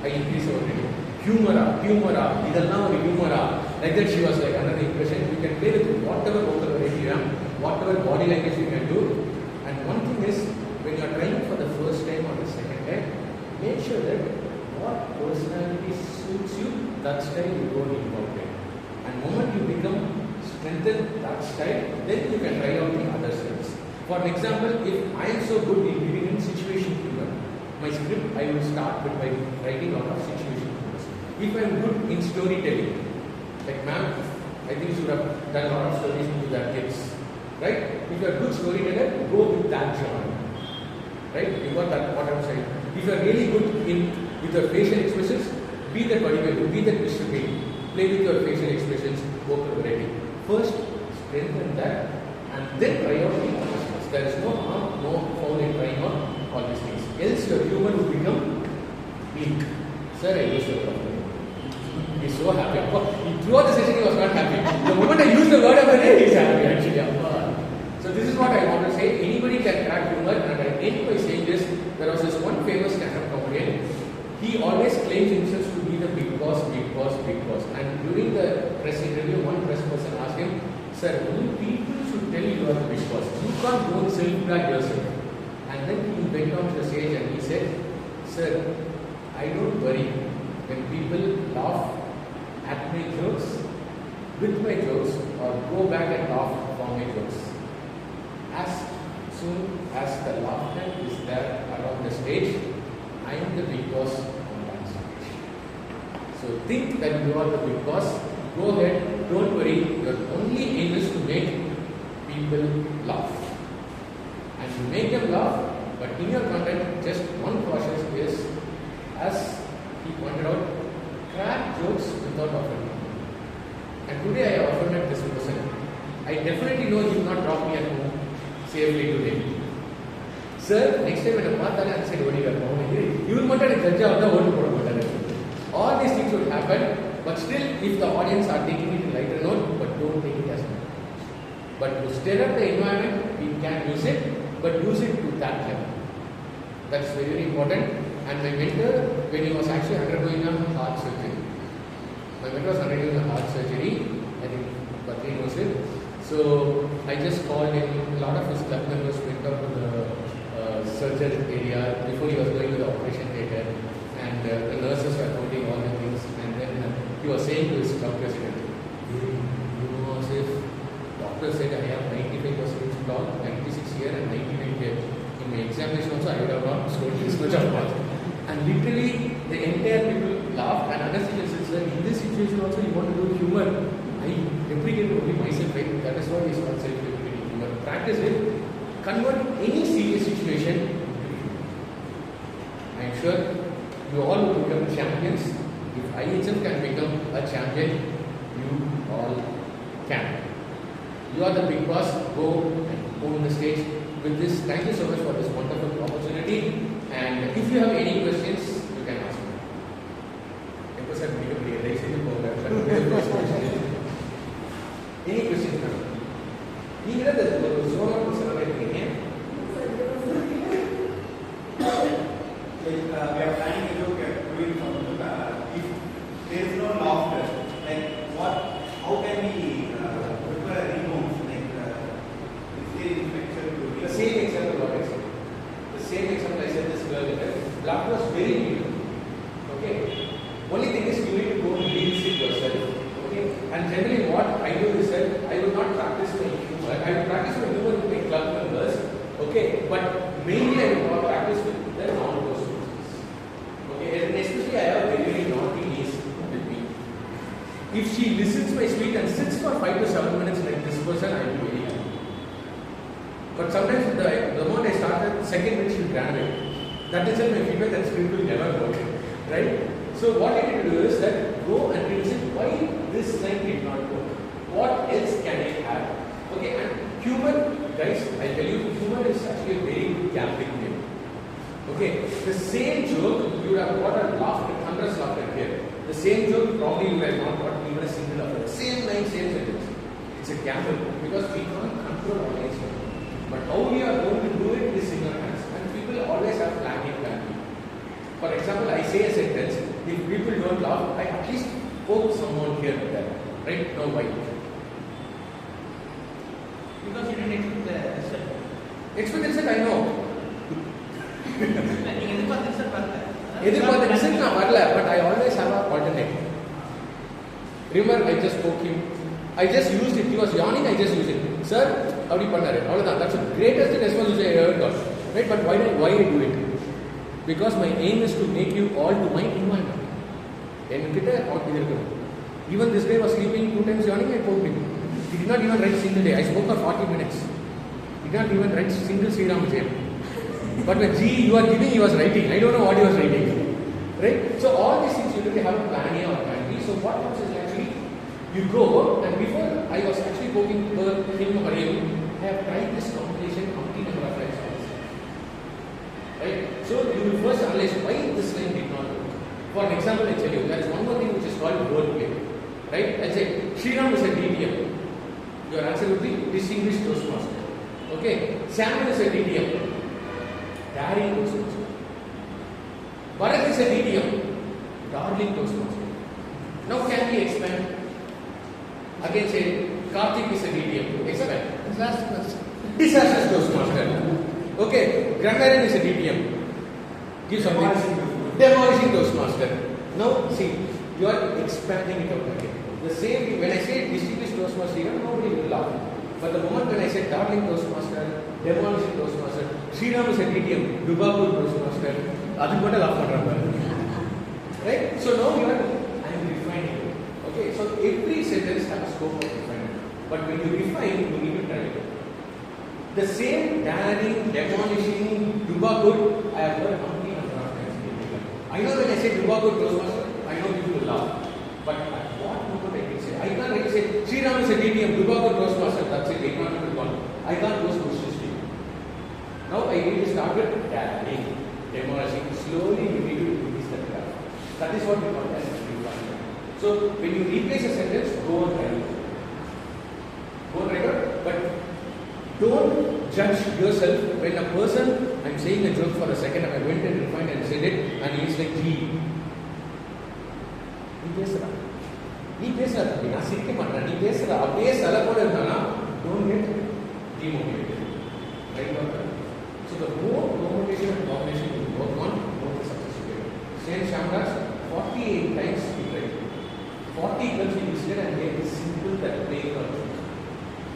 I increase our radio. Humora, idella or humora. Like that she was like another impression. You can play with whatever vocal variety you have, whatever body language you can do. And one thing is, when you are trying for the first time or the second time, make sure that what personality suits you, that style you go involved in. And the moment you become strengthen that style, then you can try out the other styles. For an example, if I am so good in giving in situation humor, my script I will start with by writing out of situation humor. If I am good in storytelling, like ma'am, I think you should have done a lot of stories to their kids, right? If you are a good storyteller, go with that genre, right? You got that what I'm saying. If you are really good in with your facial expressions, be that Vadivel, be that Mr. Bean. Play with your facial expressions, vocal variety. First, strengthen that, and then try out the other skills. There is no harm, no foul in trying out all these things. Else your humor will become weak. Sir, I used the word. He's so happy. Throughout the session, he was not happy. The moment I use the word of the day, he's happy actually. So this is what I want to say. Anybody can crack humor, and I end by saying this. There was this one famous stand-up comedian. He always claims himself to be the big boss. And during the press interview, one press person asked him, "Sir, only people should tell you are the big boss. You can't go and self-brag yourself." And then he went on to the stage and he said, "Sir, I don't worry when people laugh at my jokes, with my jokes, or go back and laugh for my jokes. As soon as the laughter is there around the stage, I am the big boss on that stage." So think that you are the big boss. Go ahead, don't worry. Your only aim is to make people laugh. And you make them laugh, but in your content, just one caution is, as he pointed out, crack jokes without offending. And today I have offended this person. I definitely know he will not drop me at home safely today. Sir, next time when I pass I said, you will not judge all these things will happen, but still, if the audience are taking it in lighter note, but don't take it as much. But to stir up the environment, we can use it, but use it to that level. That's very, very important. And my mentor, when he was actually undergoing a heart surgery, I think Patri knows it. So I just called him. A lot of his club members went up to the surgery area before he was going to the operation theatre, and the nurses were holding all the things. And then he was saying to his club president, "Hey, you know, as if doctor said I have 95% tall, 96 here and 99 here. In my examination also I would have not scored this much of marks." And literally the entire people laughed, and anesthesia said, "In this situation also you want to do humor." I deprecate only myself, right? That is why it's not self-deprecating humor. Practice it. Convert any serious situation into humor. I am sure you all will become champions. If I itself can become a champion, you all can. You are the big boss. Go and own the stage. With this, thank you so much for this wonderful opportunity. And if you have any questions, you can ask me. Any questions? You know the zone of the what I do is that I will not practice my humor. I will practice my humor with my club members. Okay, but mainly I will not practice with the non-close persons. Okay, and especially I have very naughty niece with me. If she listens my speech and sits for 5 to 7 minutes like this person, I will be very happy. But sometimes the moment I started, second minute she will graduate. That is my feedback that script will never work. Right? So what I need to do is that go and revisit why this line did not work. What else can I have? Okay, and humor, guys, I tell you, humor is actually a very good gambling game. Okay, the same joke you would have got a laugh, hundreds laughter here. The same joke probably you would have not got even a single laughter. Same line, same sentence. It's a gamble because we can't control our lives. But how we are going to do it is in our hands, and people always have plan A, plan B. For example, I say a sentence, if people don't laugh, I at least poke someone here and there. Right? No, why? Because you didn't expect the result. Expect the result, I know. நீங்க எதிர்பார்த்த result வரல. எதிர்பார்த்த result நான் வரல, but I always have an alternate. Remember, I just spoke him. I just used it. He was yawning, I just used it. Sir, அப்படி பண்ணாரு. அவ்வளவுதான். That's the greatest response which I ever got. Right? But why I do it? Because my aim is to make you all to my environment. என்கிட்ட இது இருக்கணும். Even this guy was sleeping 2 times yawning, I poked him. He did not even write single day. I spoke for 40 minutes. He did not even write single SRIRAM Jam. But when you are giving, he was writing. I don't know what he was writing. Right? So all these things you really have a plan A or plan B. So what happens is actually, you go, and before I was actually poking him or him, I have tried this combination umpteen number of times. Right? So you will first analyze why this line did not work. For an example, I tell you, there is one more thing which is called role play. Right? I say, SRIRAM is a DTM. Your answer would be distinguished Toastmaster. Okay? Samuel is a DTM. Daring Toastmaster. Bharat is a DTM. Darling Toastmaster. Now can we expand? Again say, Karthik is a DTM. Expand. Disastrous Toastmaster. Okay, Grammarian is a DTM. Give something. Demolishing Toastmaster. Now, see, you are expanding it out again. The same, when I say distinguished Toastmaster, nobody will laugh. But the moment when I say darling Toastmaster, demolishing Toastmaster, SRIRAM is a DTM, Dubapur Toastmaster, that's what I laugh. Right? So now I am refining it. Okay, so every sentence has a scope of refinement. But when you refine, you need to try it. The same daring, demolishing, Dubapur, I have heard how many number of times. I know when I say Dubapur Toastmaster, I know people will laugh. But at what moment I can say? I can't really say, SRIRAM is a DTM, Dubapur Toastmaster, that's it, economical one. I can't those questions to you. Now I need to start with daring, demolishing. Slowly you need to increase that graph. That is what we call as refinement. So when you replace a sentence, go on write. Go on write, but don't judge yourself when a person, I'm saying a joke for a second, and I went and refined and said it, and he's like, gee. நீ பேசுற நான் சிரிக்க மாட்டேன் நீ பேசுற அப்படியே சில போல இருந்தானா don't get demotivated. Right? So the more motivation and motivation you work on, more the success you get. Saint Shamras 48 times he tried. 40 times he visited and made this simple that playing on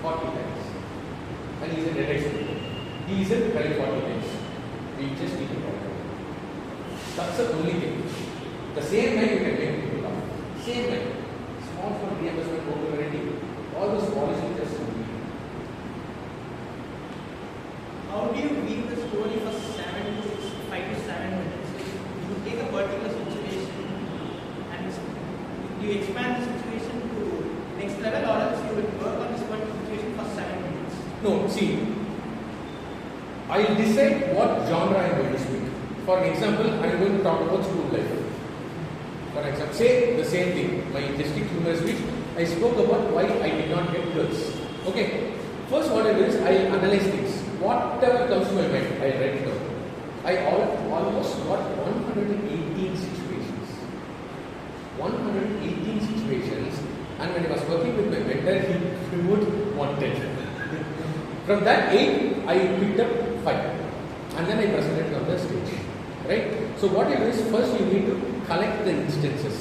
40 times. And he is a direction. He isn't trying 40 times. We just need to talk. That's the only thing. The same way you can make people laugh. Same way. Small reimbursement popularity. All those policies just How do you weave the story for 5 to 7 minutes? You take a particular situation and you expand the situation to next level, or else you will work on this particular situation for 7 minutes. No, see, I will decide what genre I am going to speak. For example, I am going to talk about school life. For example, say the same thing. My district humor speech, I spoke about why I did not get girls. Okay, first what I do is I analyze things. Whatever comes to my mind, I write it down. I almost got 118 situations. 118 situations, and when I was working with my mentor, he removed 110. From that 8, I picked up 5, and then I presented it on the stage. Right? So what you do is first you need to collect the instances,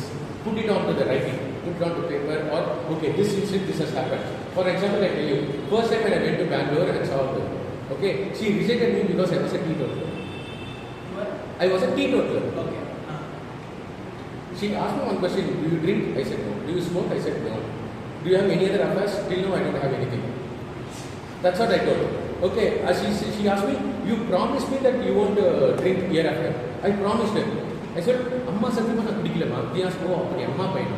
put it onto the writing. put it onto paper, or okay, this incident, this has happened. For example, I tell you, first time when I went to Bangalore and saw her, okay, she rejected me because I was a teetotaler. What? I was a teetotaler. Okay. She asked me one question, do you drink? I said no. Do you smoke? I said no. Do you have any other affairs? Till now I don't have anything. That's what I told her. Okay, she asked me, you promised me that you won't drink year after. I promised her. I said, Amma satyama na kudikilama. They asked, oh, apadi Amma paina.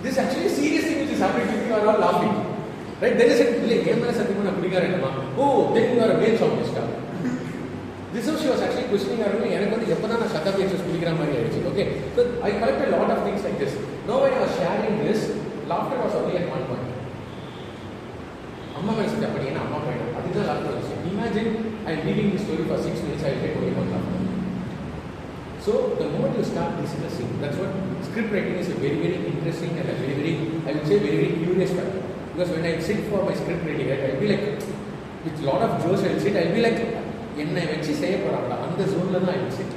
This is actually a serious thing which is happening to you, are all laughing. Right? Then I said, oh, then you are a male chauvinist. This is how she was actually questioning her. Okay, so I collected a lot of things like this. Now when I was sharing this, laughter was only at one point. Imagine I am reading this story for 6 minutes, I will get only one laughter. So the moment you start discussing, that's what script writing is a very, very interesting and a very, very, I would say very, very curious factor. Because when I sit for my script writing, I will be like, with a lot of josh I will sit, I will be like, என்னை வச்சு செய்ய போறாங்களா அந்த zone la I will sit.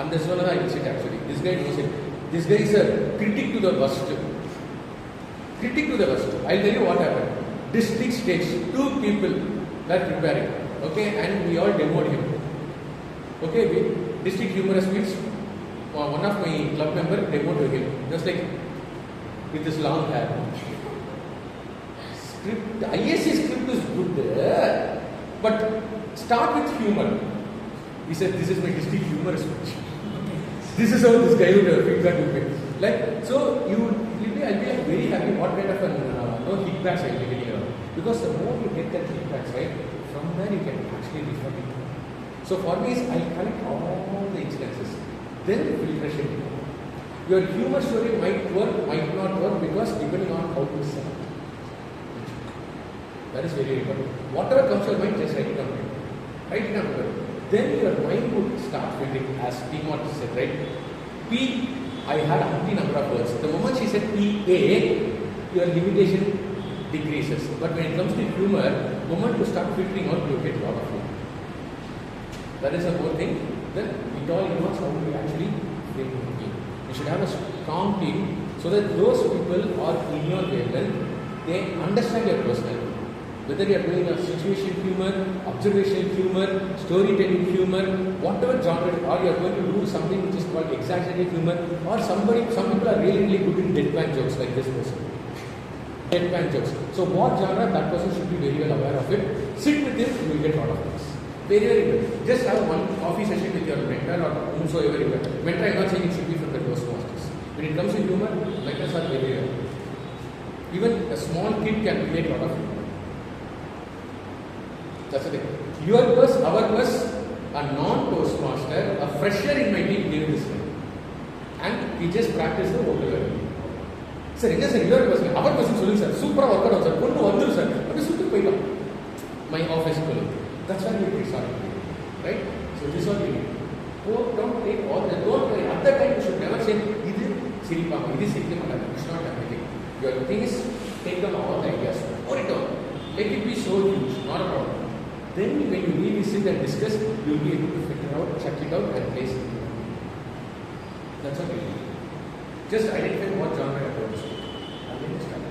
அந்த zone la I will sit actually. This guy knows it. This guy is a critic to the worst. Critic to the worst. I'll tell you what happened. District stage, 2 people were preparing. Okay, and we all demoed him. Okay, district humorous means one of my club member demoed him. Just like with this long hair. Script, ISC script is good, but start with humor. He said, this is my district humorous speech. This is how this guy would feedback to me. Like, so I'll be like very happy what kind of no feedbacks I will be getting around. Because the more you get that feedbacks, right, from there you can actually refer it. So for me, I collect all the instances. Then filtration. Your humor story might work, might not work, because depending on how you sell it. That is very important. Whatever comes to your mind, just write it down. Write it down. Then your mind would start filtering, as T-Mart said, right? P, I had a number of words. The moment she said P-A, your limitation decreases. But when it comes to humor, the moment you start filtering out, you get a lot of humor. That is the whole thing. Then it all involves how we actually frame the team. You should have a strong team so that those people are in your wavelength, they understand your personality. Whether you are doing a situation humor, observational humor, storytelling humor, whatever genre, or you are going to do something which is called exaggerated humor, or some people are really, really good in deadpan jokes like this person. Deadpan jokes. So what genre, that person should be very well aware of it. Sit with him, you will get a lot of things. Very, very good. Just have one coffee session with your mentor or whomsoever you are. Mentor, I am not saying it should be from the Toastmasters. When it comes to humor, mentors are very rare. Even a small kid can create a lot of humor. That's the thing. Your bus, our bus, a non-Toastmaster, a fresher in my team gave this thing. And he just practiced the vocal learning. Sir, sir, your bus, our bus is sir, super workout, sir. Sir. My office colleague. That's why we started. Right? So this is what we need. Don't take all the, don't worry. At that time, you should never say, this is Siripama, this is Siripama. It's not everything. Your thing is, take down all the ideas. Put it down. Let it be so huge, not a problem. Then when you really sit and discuss, you will be able to figure out, check it out and place it. That's what we do. Just identify what genre you are going to say. And then you start.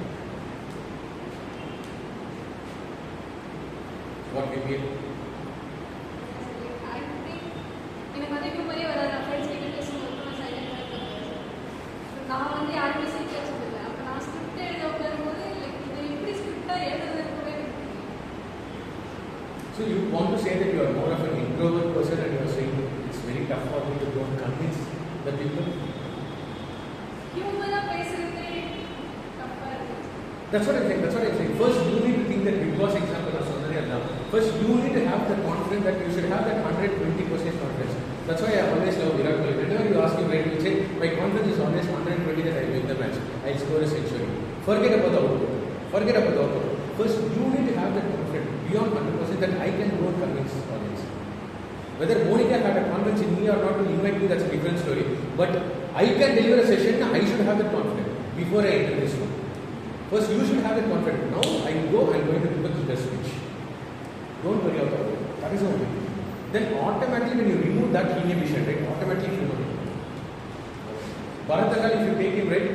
What we feel? I think in a mother to Maria, friends get it as a silent. Now only I will see catch up with that. But now scripted like the script So you want to say that you are more of an introvert person and you are saying it's very tough for me to go and convince the people? That's what I'm saying. First you need to think that Big Boss example of Sondari Allah. First you need to have the confidence that you should have that 120% confidence. That's why I always love Virat Kohli. Whenever you ask him, right, he will say, my confidence is always 120 that I will win the match. I will score a century. Forget about the output. First you need to have that confidence beyond 100% that I can go and convince the audience. Whether Monica had a confidence in me or not to invite me, that's a different story. But I can deliver a session, I should have that confidence before I enter this room. First, you should have that confidence. Now, I will go and going to give the speech. Don't worry about it. That is the only thing. Then automatically, when you remove that inhibition, right, automatically you know. Bharathagal, if you take him right,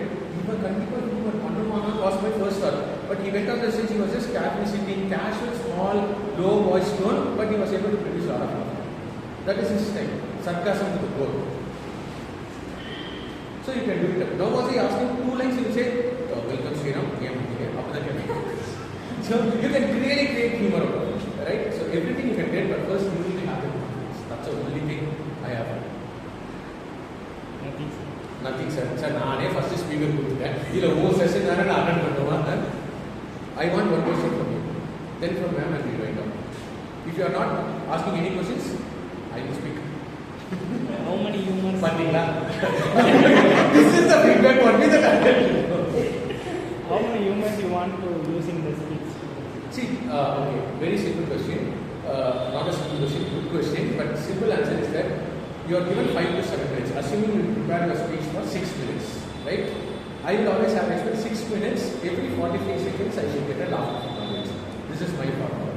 was my first thought. But he went on the stage, he was just casually sitting, casual, small, low voice tone, but he was able to produce a lot of laughter. That is his style. Sarcasm to the core. So you can do it. Now was he asking 2 lines, he will say, welcome SRIRAM, so you can really create humor out of it, right? So everything you can get, but first you will be happy. That's the only thing I have. Nothing, sir. Sir, I first speaker. Session, I want one question from you. Then from ma'am and we write down. If you are not asking any questions, I will speak. How many humans? This is the feedback for me that I tell you. How many humans you want to use in the speech? See, okay, very simple question. Not a simple question, good question, but simple answer is that you are given 5 to 7 minutes. Assuming you prepare your speech for 6 minutes, right? I will always have expect 6 minutes. Every 45 seconds, I should get a laugh from audience. This is my formula,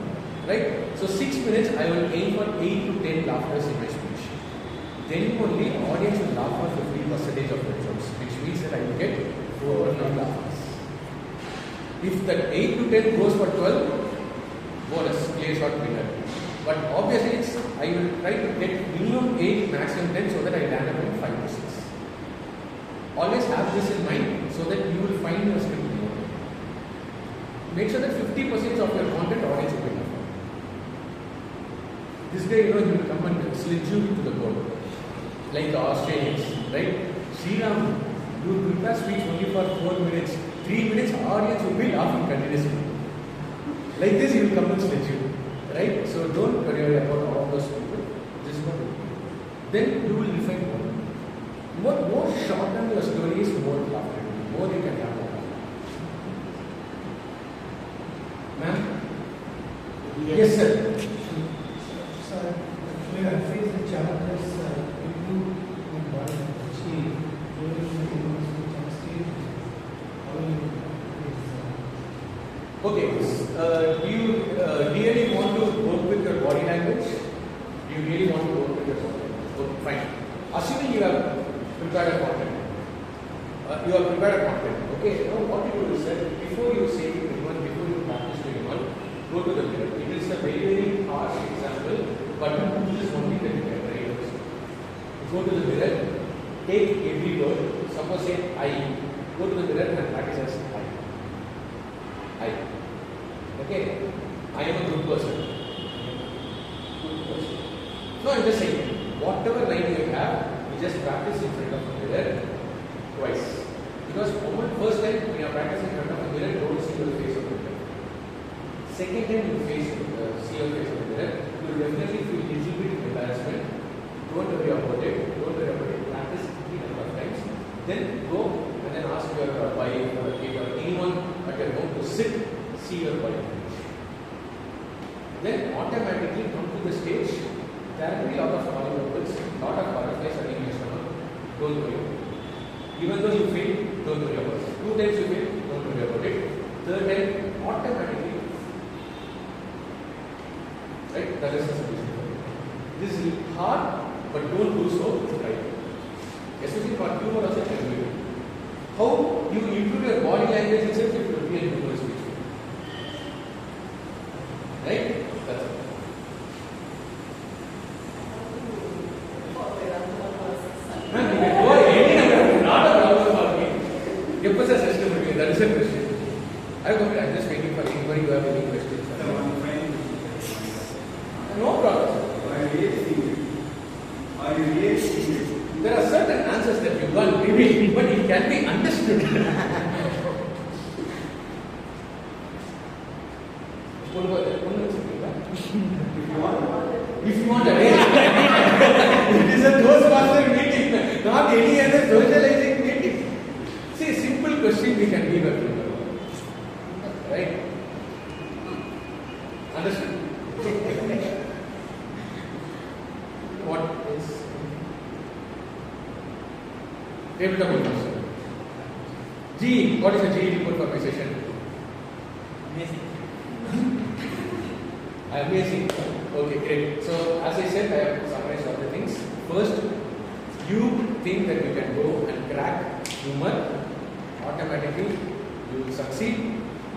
right? So 6 minutes, I will aim for 8 to 10 laughters in my speech. Then only audience will laugh for 50% of the jokes, which means that I will get 4 or 5 laughers. If that 8 to 10 goes for 12, bonus, clear shot winner. But obviously, I will try to get minimum 8, maximum 10, so that I land up in 5 to 6. Always have this in mind, so that you will find your script more. Make sure that 50% of your content audience will be enough. This guy, he will come and sledge you to the goal. Like the Australians, right? SRIRAM, you prepare speech only for 4 minutes. 3 minutes, audience will be laughing continuously. Like this, he will come and sledge you, right? So don't worry about all those people. Just go. Then you will refine more. More shorten your stories, more laughter. More you can have. Ma'am? Yes, sir. Sir, actually I face the challenges improve in body language. During the speech on stage, how you Okay, do you really want to work with your body language? Do you really want to work with your body language? Okay, fine. Assuming you have prepared a content. Okay, now what you do is that before you say to anyone, before you practice to anyone, go to the mirror. It is a very, very harsh example, but this is one thing that you can try. Go to the mirror, take every word, suppose say I. Go to the mirror and practice as I. Okay? I am a good person. No, I'm just saying, whatever line you have, you just practice in front of the mirror twice. Because first time when you are practicing in front of the mirror, don't see your face on the mirror. Second time you see your face on the mirror, you will definitely feel a little bit of embarrassment. Don't worry about it. Practice 3 number of times. Then go and then ask your wife or anyone at your home to sit, see your body language. Then automatically come to the stage. There will be a lot of body bubbles, lot of butterflies are in your stomach. Don't worry. Even though you fail, don't worry about it. 2 times you fail, don't worry about it. 3rd time, automatically. Right? That is the solution. This is hard, but don't do so. Right? Especially for humor also can do it. How you improve your body language itself, it will be a humor speech. Right? That's it. Ma'am, you can go any number, not a problem for me. Give us a system between, that is a question. I'm just waiting for anybody who have any questions. No problem. There are certain answers that you can't reveal, but it can be understood. If you want a race, it is a Toastmaster meeting, not any other socializing meeting. See, simple question we can give everyone. Right? Understood? What is tabletop question? G, what is the GE report for my session? Amazing. Amazing. Okay, great. So, as I said, I have summarized all the things. First, you think that you can go and crack humor, automatically you will succeed.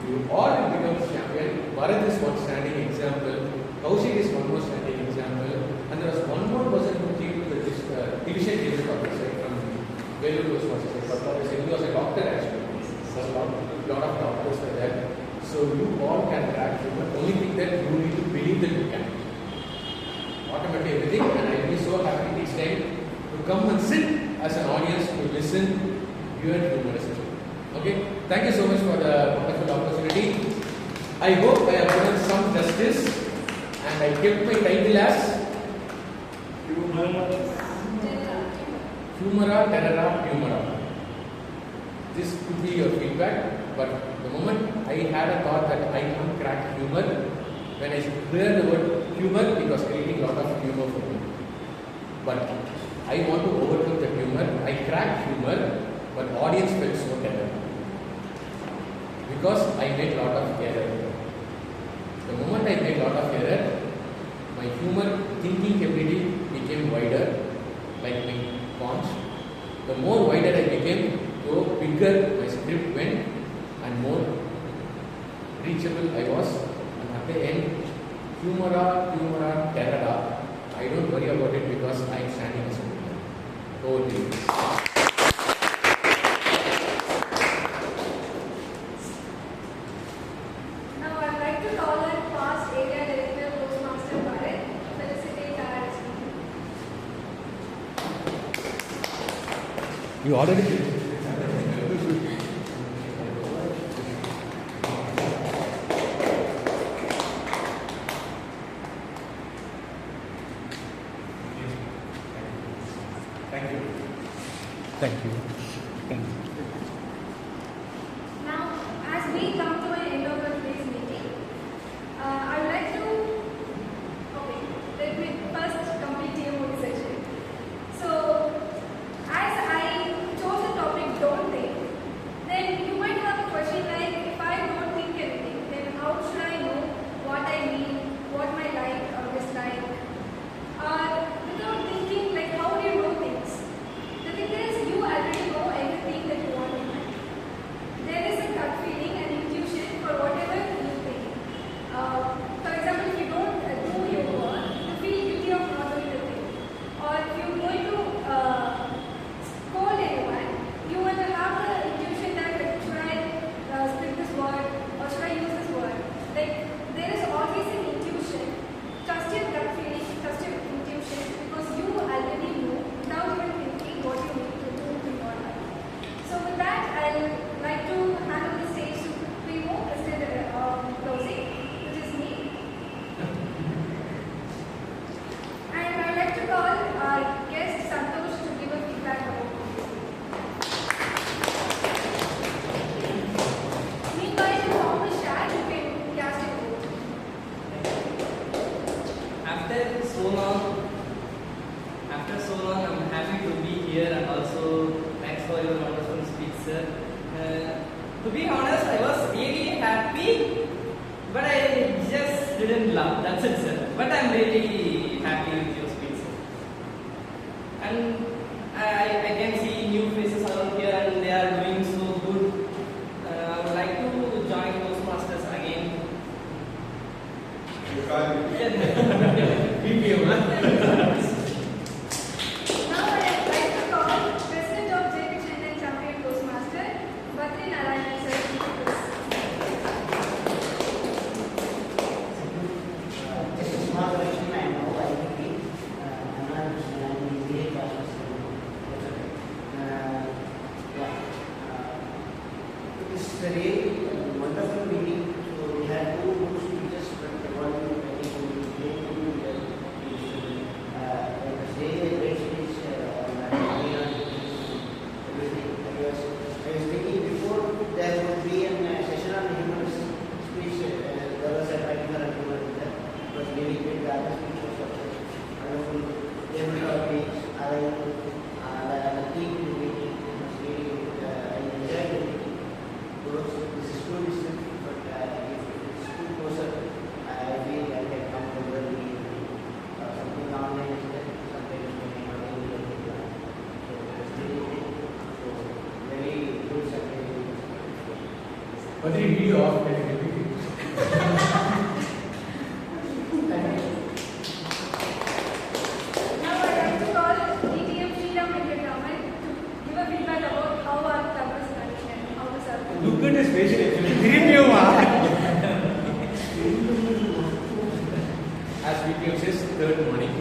You all will become champion. Bharat is one standing example. Kaushik is one more standing example. And there was one more person who came to the division table office from Vellore Toastmasters. He was a doctor actually. So a lot of doctors were there. So you all can crack humor. Only thing that you need to believe that you can. Automatically everything, and I will be so happy next time to come and sit as an audience to listen your humorism. Okay, thank you so much for the wonderful opportunity. I hope I have done some justice and I kept my title as Humora, Terrora, Humora. This could be your feedback, but the moment I had a thought that I can't crack humor, when I heard the word humor, it was creating a lot of humor for me. But I want to overcome the humor. I cracked humor, but audience felt so terror. Because I made a lot of error. The moment I made a lot of error, my humor thinking ability became wider, like my conch. The more wider I became, the bigger my script went and more reachable I was. And at the end, humora, terrora, I don't worry about it because I am standing as a winner. Over to you. Now I'd like to call on past area director Toastmaster Bharat to felicitate our speaker. You already did. Thank you. Now, as we come to an end of today's meeting, I would like to, let me first complete TMO session. So, as I chose the topic don't think, then you might have a question like, if I don't think anything, then how should I know what I mean, what my like or dislike? Without thinking, like how do you know things? The thing is, you already know everything that you want in life. There is a gut feeling and intuition for whatever you think. For example, if you don't do your work, you feel guilty of not doing the thing. Or if you're going to scold anyone, you will have the intuition that like, should I split this word or should I use this word? Like there is always an intuition. Trust your gut feeling, trust your intuition because you already know without even thinking what you need to do in your life. So with that, I'll like to hand over the stage to Primo, President Closing, which is me. And I'd like to call our guest Santosh to give a feedback about this. Meanwhile, in the chat, you can cast a vote. After so long, I'm happy to be here and also thanks for your wonderful speech, sir. To be honest, I was really happy, but I just didn't laugh. That's it, sir. But I'm really happy with your speech, sir. And I can see new faces around here and they are doing so good. I would like to join Toastmasters again. You can't. Now I'd like to call President of JP Chennai Champion Toastmaster, Bhatri Narayan sir. Just a small question, I know I will be I'm VA classes. It is a really wonderful meeting. So we had two good speeches, but one very good, like I say, a great speech on everything. I was thinking before there would be a session on human speech. There was a particular human that was really great. The other speech was also wonderful. Able topics, the team in the meeting was really good. I enjoyed the meeting. This is too distant, but if it's too closer, I feel I can come to the meeting. Something online is there, sometimes maybe not able to But the video off, can you repeat it? Now I'd like to call DTM SRIRAM VENKATARAMAN to give a feedback about how our club is running and how is our club. Look at his facial expression. As VTM says, third morning.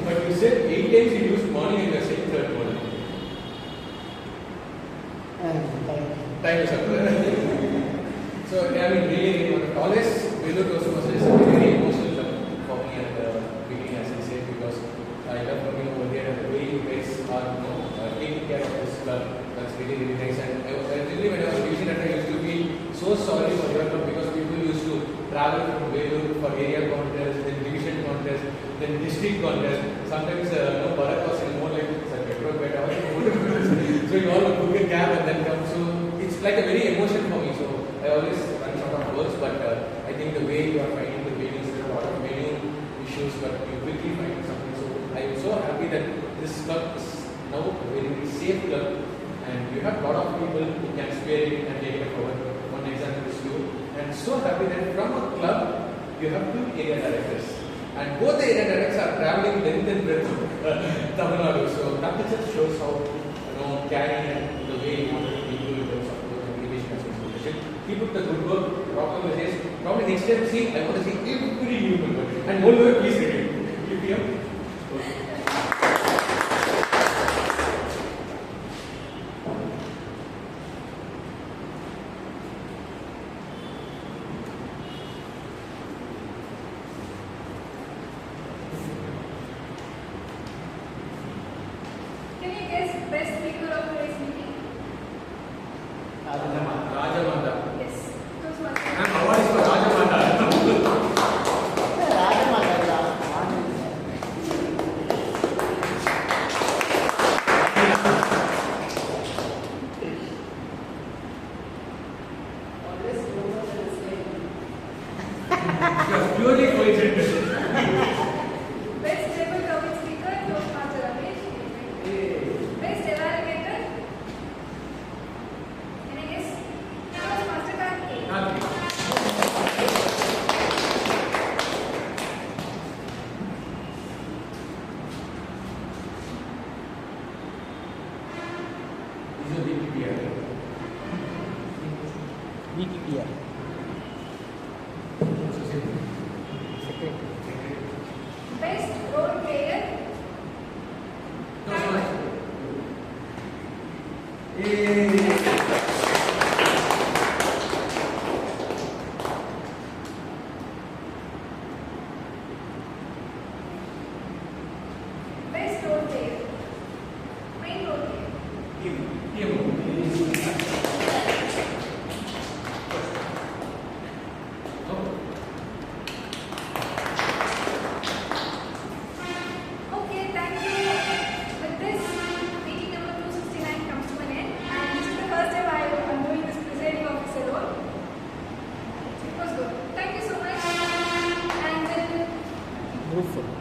But you said 8 times you used morning and you are saying third morning. Thank you, sir. So, I mean, really, one of the tallest Velu Toastmasters is a very emotional club for me at the beginning, as I said, because I love coming over here and the way you guys are, taking care of this club. That's really, really nice. And really, when I was division I used to feel so sorry for your club because people used to travel from Velu for area contests, then division contests, then district contests. Sometimes, Bharat was more like it's a petrol bed. So you all book a cab and then come. So it's like a very emotion for me. So I always run short of words, but I think the way you are finding the venues, there are a lot of venue issues, but you quickly find something. So I am so happy that this club is now a very safe club, and you have a lot of people who can spare it and take it forward. One example is you, and so happy that from a club you have 2 area directors, and both the area directors are traveling length and breadth of Tamil Nadu. So that just shows how caring and the way you want to be in terms of communication association. Keep up the good work. Rock messages. Probably next time, see, I want to see every new member. And moreover, please read it. Keep it up. Can you guess best speaker of today's meeting? Rajamanda. Yes. Toastmasters. Ma'am, award is for Rajamanda. Always closer than the same. Just purely coincidental. Best table topic speaker, Toastmaster Ramesh. Best evaluator. Can I guess? Toastmaster Karthik. This is a DTM. VTPR. Best role player. Best role player. Main role player. Okay, thank you. With this, meeting number 269 comes to an end, and this is the first time I'm doing this presiding officer role. It was good. Thank you so much. And then Group photo.